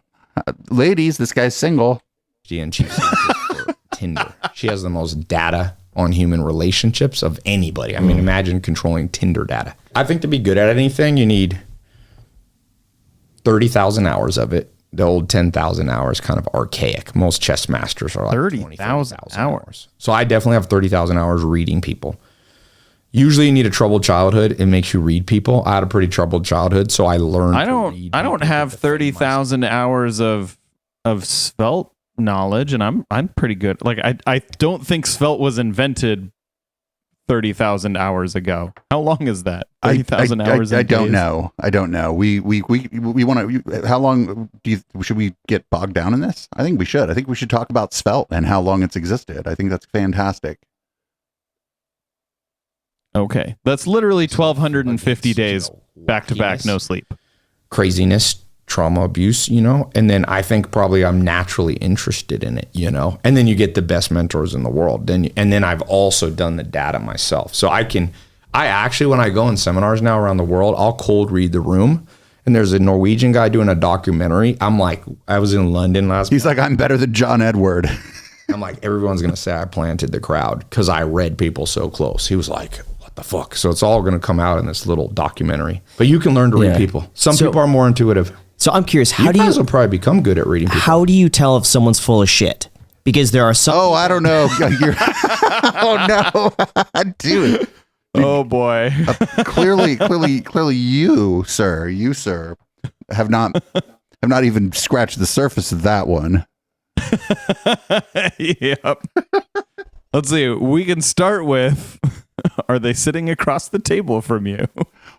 Speaker 4: Ladies, this guy's single.
Speaker 6: And she's for Tinder. She has the most data on human relationships of anybody. I mean, imagine controlling Tinder data. I think to be good at anything, you need 30,000 hours of it. The old 10,000 hours kind of archaic. Most chess masters are like
Speaker 5: 30,000 hours.
Speaker 6: So I definitely have 30,000 hours reading people. Usually you need a troubled childhood. It makes you read people. I had a pretty troubled childhood, so I learned
Speaker 5: I don't have 30,000 hours of svelte knowledge, and I'm pretty good. Like I don't think svelte was invented 30,000 hours ago. How long is that? 30,000 hours.
Speaker 4: I don't know. I don't know. We want to. How long should we get bogged down in this? I think we should. I think we should talk about svelte and how long it's existed. I think that's fantastic.
Speaker 5: Okay, that's literally 1,250 days back to back, no sleep.
Speaker 6: Craziness, trauma, abuse, and then I think probably I'm naturally interested in it, and then you get the best mentors in the world. And then I've also done the data myself. So I actually, when I go in seminars now around the world, I'll cold read the room. And there's a Norwegian guy doing a documentary. I'm like, I was in London last month.
Speaker 4: He's like, I'm better than John Edward.
Speaker 6: I'm like, everyone's going to say I planted the crowd because I read people so close. He was like, what the fuck? So it's all going to come out in this little documentary. But you can learn to read people. Some people are more intuitive.
Speaker 7: So I'm curious, how do
Speaker 6: you guys will probably become good at reading people.
Speaker 7: How do you tell if someone's full of shit? Because there are some.
Speaker 4: Oh, I don't know. Oh no, dude.
Speaker 5: Oh boy.
Speaker 4: Clearly, you, sir, have not even scratched the surface of that one.
Speaker 5: Yep. Let's see. We can start with: are they sitting across the table from you?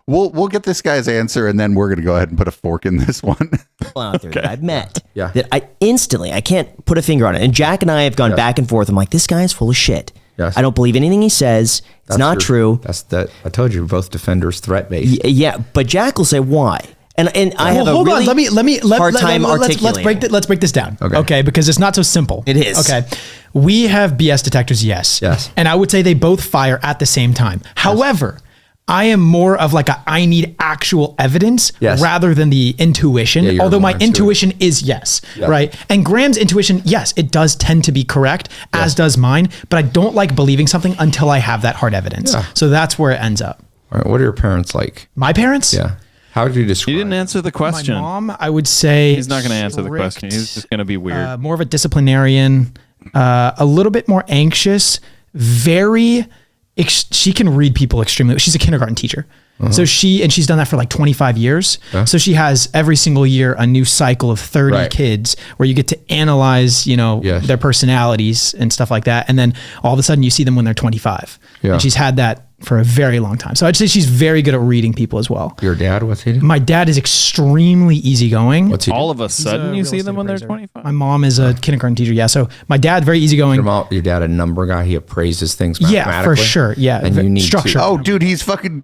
Speaker 4: We'll get this guy's answer, and then we're going to go ahead and put a fork in this one.
Speaker 7: People out there that I've met that I can't put a finger on it. And Jack and I have gone back and forth. I'm like, this guy's full of shit. Yes. I don't believe anything he says. It's not true.
Speaker 6: I told you, both defenders threat based.
Speaker 7: Yeah, but Jack will say why. And I have
Speaker 8: hold
Speaker 7: a really
Speaker 8: on.
Speaker 7: hard time articulating.
Speaker 8: Let's break this down. Okay, because it's not so simple.
Speaker 7: It is.
Speaker 8: Okay. We have BS detectors, yes. And I would say they both fire at the same time. However, I am more of like I need actual evidence rather than the intuition. Although my intuition is yes, right? And Graham's intuition, yes, it does tend to be correct, as does mine. But I don't like believing something until I have that hard evidence. Yeah. So that's where it ends up.
Speaker 6: All right, what are your parents like?
Speaker 8: My parents?
Speaker 6: Yeah. How would you describe?
Speaker 5: He didn't answer the question.
Speaker 8: My mom, I would say
Speaker 5: he's not going to answer the question. He's just going to be weird.
Speaker 8: More of a disciplinarian, a little bit more anxious, she can read people extremely. She's a kindergarten teacher. So she's done that for like 25 years. So she has every single year a new cycle of 30 kids where you get to analyze, their personalities and stuff like that. And then all of a sudden you see them when they're 25. And she's had that for a very long time. So I'd say she's very good at reading people as well.
Speaker 6: Your dad, what's he do?
Speaker 8: My dad is extremely easygoing.
Speaker 6: What's he do?
Speaker 5: All of a sudden, you
Speaker 8: real
Speaker 5: see them
Speaker 8: estate
Speaker 5: when they're
Speaker 8: appraiser.
Speaker 5: 25.
Speaker 8: My mom is a kindergarten teacher. Yeah. So my dad, very easygoing.
Speaker 6: Your dad a number guy? He appraises things
Speaker 8: Yeah,
Speaker 6: mathematically?
Speaker 8: for sure. Yeah.
Speaker 6: And you need
Speaker 8: structure.
Speaker 6: to.
Speaker 4: Oh, dude, he's fucking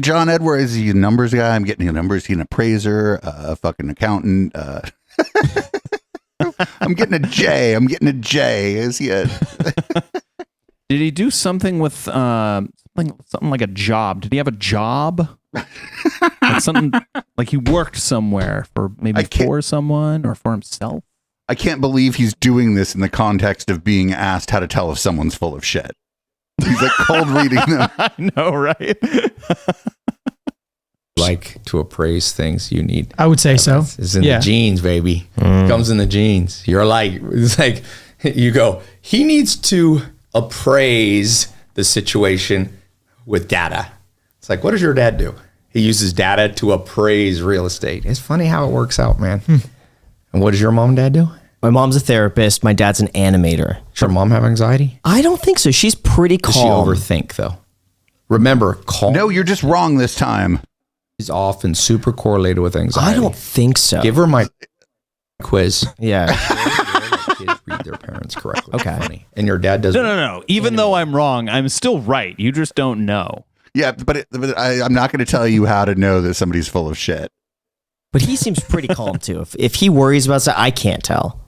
Speaker 4: John Edwards. Is he a numbers guy? I'm getting numbers. He's an appraiser, a fucking accountant. I'm getting a J. Is he a...
Speaker 5: Did he do something with something like a job? Did he have a job? Like something like he worked somewhere for maybe for someone or for himself?
Speaker 4: I can't believe he's doing this in the context of being asked how to tell if someone's full of shit. He's like cold reading them.
Speaker 5: I know, right?
Speaker 6: Like to appraise things, you need.
Speaker 8: I would say so.
Speaker 6: It's in the genes, baby. Comes in the genes. You're like, it's like you go. He needs to appraise the situation with data. It's like, what does your dad do? He uses data to appraise real estate. It's funny how it works out, man. And what does your mom and dad do?
Speaker 7: My mom's a therapist. My dad's an animator.
Speaker 6: Does your mom have anxiety?
Speaker 7: I don't think so. She's pretty
Speaker 6: Does she
Speaker 7: calm.
Speaker 6: overthink though? Remember, calm.
Speaker 4: No, you're just wrong this time.
Speaker 6: Is often super correlated with anxiety.
Speaker 7: I don't think so.
Speaker 6: Give her my quiz.
Speaker 7: Yeah.
Speaker 6: Kids read their parents correctly.
Speaker 7: Okay.
Speaker 6: Funny. And your dad doesn't.
Speaker 5: No. Even though I'm wrong, I'm still right. You just don't know.
Speaker 4: Yeah, but I'm not going to tell you how to know that somebody's full of shit.
Speaker 7: But he seems pretty calm too. If he worries about that, I can't tell.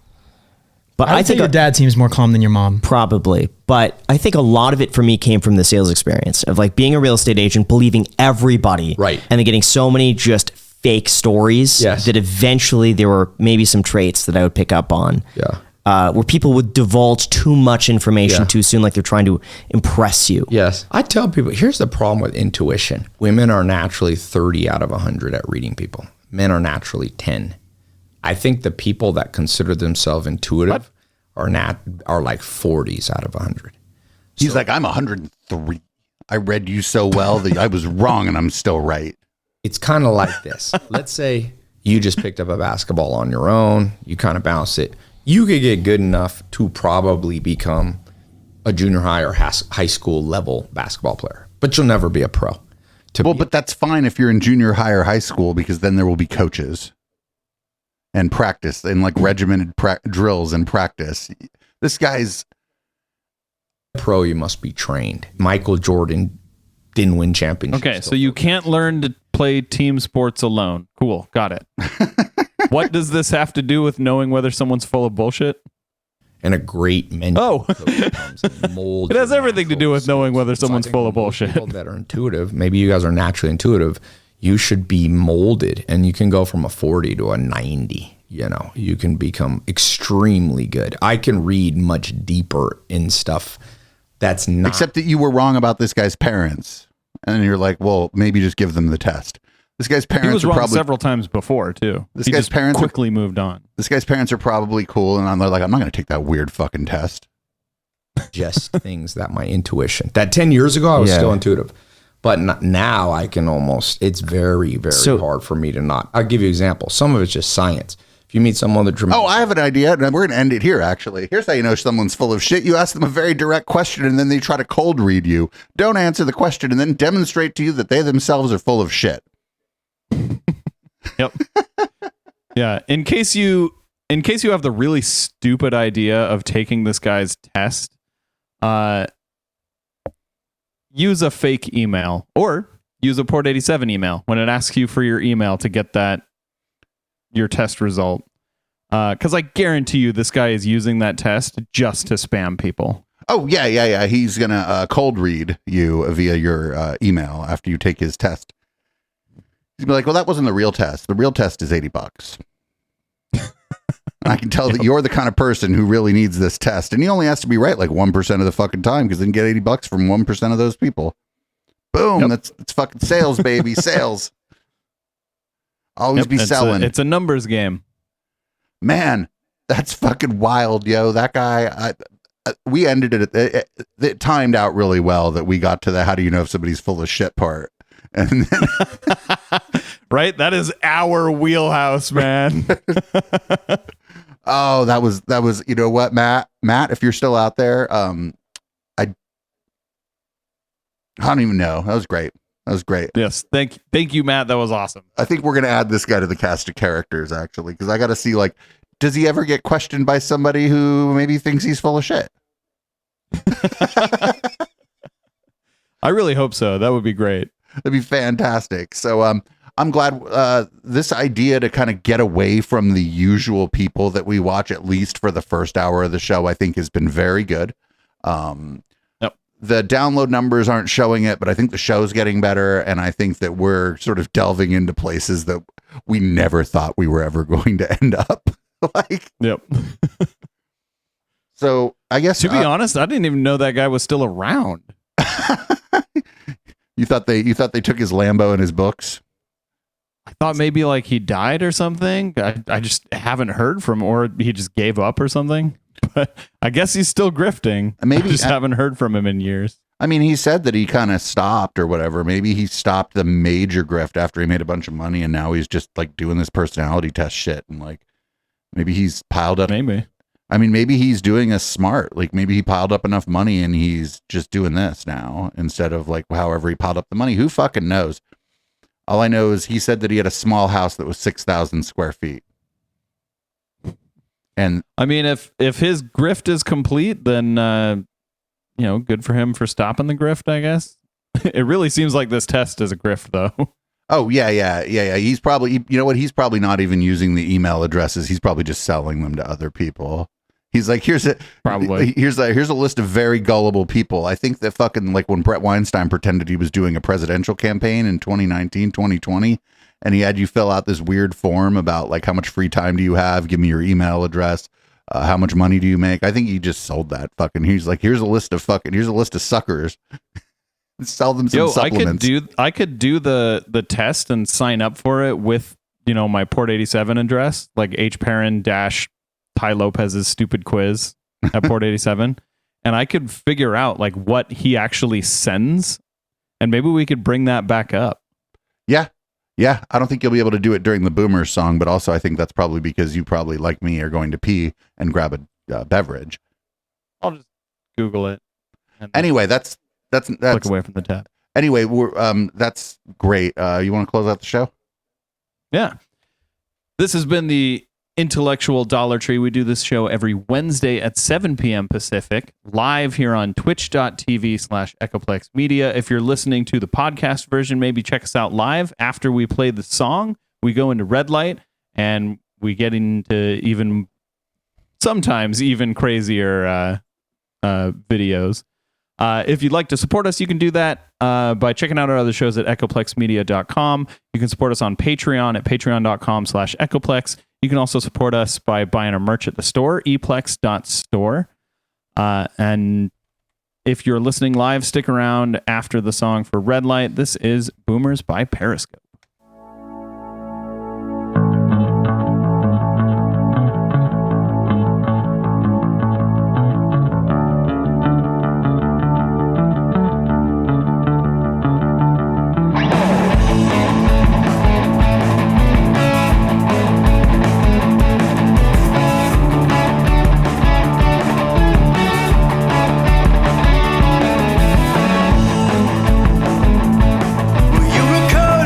Speaker 7: But
Speaker 8: I think your dad seems more calm than your mom.
Speaker 7: Probably. But I think a lot of it for me came from the sales experience of like being a real estate agent, believing everybody.
Speaker 6: Right.
Speaker 7: And then getting so many just fake stories that eventually there were maybe some traits that I would pick up on.
Speaker 6: Yeah.
Speaker 7: Where people would divulge too much information too soon, like they're trying to impress you.
Speaker 6: Yes. I tell people, here's the problem with intuition. Women are naturally 30 out of 100 at reading people. Men are naturally 10. I think the people that consider themselves intuitive are like 40s out of 100.
Speaker 4: He's like, I'm 103. I read you so well that I was wrong and I'm still right.
Speaker 6: It's kind of like this. Let's say you just picked up a basketball on your own. You kind of bounce it. You could get good enough to probably become a junior high or high school level basketball player, but you'll never be a pro.
Speaker 4: But that's fine if you're in junior high or high school, because then there will be coaches and practice and like regimented drills and practice. This guy's
Speaker 6: pro. You must be trained. Michael Jordan didn't win championships.
Speaker 5: Okay, so you can't learn to play team sports alone. Cool, got it. What does this have to do with knowing whether someone's full of bullshit?
Speaker 6: And a great mentor.
Speaker 5: Oh, it has everything to do with knowing whether someone's full of bullshit.
Speaker 6: People that are intuitive, maybe you guys are naturally intuitive, you should be molded, and you can go from a 40 to a 90. You know, you can become extremely good. I can read much deeper in stuff that's not.
Speaker 4: Except that you were wrong about this guy's parents. And you're like, well, maybe just give them the test. This guy's parents
Speaker 5: he was
Speaker 4: are
Speaker 5: wrong
Speaker 4: probably
Speaker 5: several times before too.
Speaker 4: This guy's parents
Speaker 5: quickly moved on.
Speaker 4: This guy's parents are probably cool, and they're like, I'm not going to take that weird fucking test.
Speaker 6: Just things that my intuition. That 10 years ago, I was still intuitive, but now I can almost. It's very, very hard for me to not. I'll give you an example. Some of it's just science. If you meet someone that
Speaker 4: Oh, I have an idea, and we're going to end it here. Actually, here's how you know someone's full of shit. You ask them a very direct question, and then they try to cold read you. Don't answer the question, and then demonstrate to you that they themselves are full of shit.
Speaker 5: Yep. Yeah. In case you have the really stupid idea of taking this guy's test, use a fake email or use a Port 87 email when it asks you for your email to get your test result. Because I guarantee you this guy is using that test just to spam people.
Speaker 4: Oh, yeah. He's going to cold read you via your email after you take his test. He's be like, well, that wasn't the real test. The real test is $80. I can tell that you're the kind of person who really needs this test. And he only has to be right like 1% of the fucking time, because then get $80 from 1% of those people. Boom. That's fucking sales, baby. Sales. Always be selling.
Speaker 5: It's a numbers game.
Speaker 4: Man, that's fucking wild, yo. That guy, we ended it. It timed out really well that we got to the how do you know if somebody's full of shit part. And then
Speaker 5: right? That is our wheelhouse, man.
Speaker 4: Oh, that was, you know what, Matt, if you're still out there, I don't even know. That was great. That was great.
Speaker 5: Yes. Thank you, Matt. That was awesome.
Speaker 4: I think we're going to add this guy to the cast of characters, actually, because I got to see, like, does he ever get questioned by somebody who maybe thinks he's full of shit?
Speaker 5: I really hope so. That would be great.
Speaker 4: That'd be fantastic. So I'm glad this idea to kind of get away from the usual people that we watch, at least for the first hour of the show, I think has been very good. The download numbers aren't showing it, but I think the show's getting better. And I think that we're sort of delving into places that we never thought we were ever going to end up.
Speaker 5: Yep.
Speaker 4: So I guess
Speaker 5: to be honest, I didn't even know that guy was still around.
Speaker 4: You thought they took his Lambo and his books?
Speaker 5: I thought maybe like he died or something. I just haven't heard from him, or he just gave up or something. But I guess he's still grifting.
Speaker 4: Maybe
Speaker 5: I just haven't heard from him in years.
Speaker 4: I mean, he said that he kind of stopped or whatever. Maybe he stopped the major grift after he made a bunch of money, and now he's just like doing this personality test shit, and like maybe he's piled up.
Speaker 5: Maybe.
Speaker 4: I mean, maybe he's doing a smart, like maybe he piled up enough money and he's just doing this now instead of like however he piled up the money. Who fucking knows? All I know is he said that he had a small house that was 6,000 square feet. And
Speaker 5: I mean, if his grift is complete, then, good for him for stopping the grift, I guess. It really seems like this test is a grift though.
Speaker 4: Oh yeah. He's probably, you know what? He's probably not even using the email addresses. He's probably just selling them to other people. He's like, here's a list of very gullible people. I think that fucking like when Brett Weinstein pretended he was doing a presidential campaign in 2019, 2020, and he had you fill out this weird form about like how much free time do you have? Give me your email address. How much money do you make? I think he just sold that fucking. He's like, here's a list of suckers. Sell them some supplements.
Speaker 5: I could do the test and sign up for it with my Port 87 address, like H Perrin dash Ty Lopez's stupid quiz at Port 87, and I could figure out like what he actually sends, and maybe we could bring that back up.
Speaker 4: Yeah. I don't think you'll be able to do it during the Boomers song, but also I think that's probably because you probably, like me, are going to pee and grab a beverage.
Speaker 5: I'll just Google it.
Speaker 4: Anyway, that's
Speaker 5: click away from the tab.
Speaker 4: Anyway, that's great. You want to close out the show?
Speaker 5: Yeah. This has been the Intellectual Dollar Tree. We do this show every Wednesday at 7 p.m. Pacific, live here on twitch.tv/Echoplex Media. If you're listening to the podcast version, maybe check us out live. After we play the song, we go into red light and we get into sometimes even crazier videos. If you'd like to support us, you can do that by checking out our other shows at echoplexmedia.com. You can support us on Patreon at patreon.com/echoplex. You can also support us by buying our merch at the store, eplex.store. And if you're listening live, stick around after the song for Red Light. This is Boomers by Periscope.
Speaker 3: You recall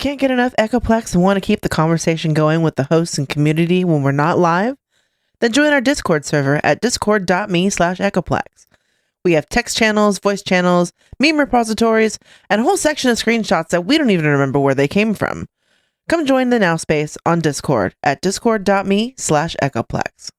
Speaker 1: can't get enough Echoplex and want to keep the conversation going with the hosts and community when we're not live? Then join our Discord server at discord.me/Echoplex. We have text channels, voice channels, meme repositories, and a whole section of screenshots that we don't even remember where they came from. Come join the Now Space on Discord at discord.me/Echoplex.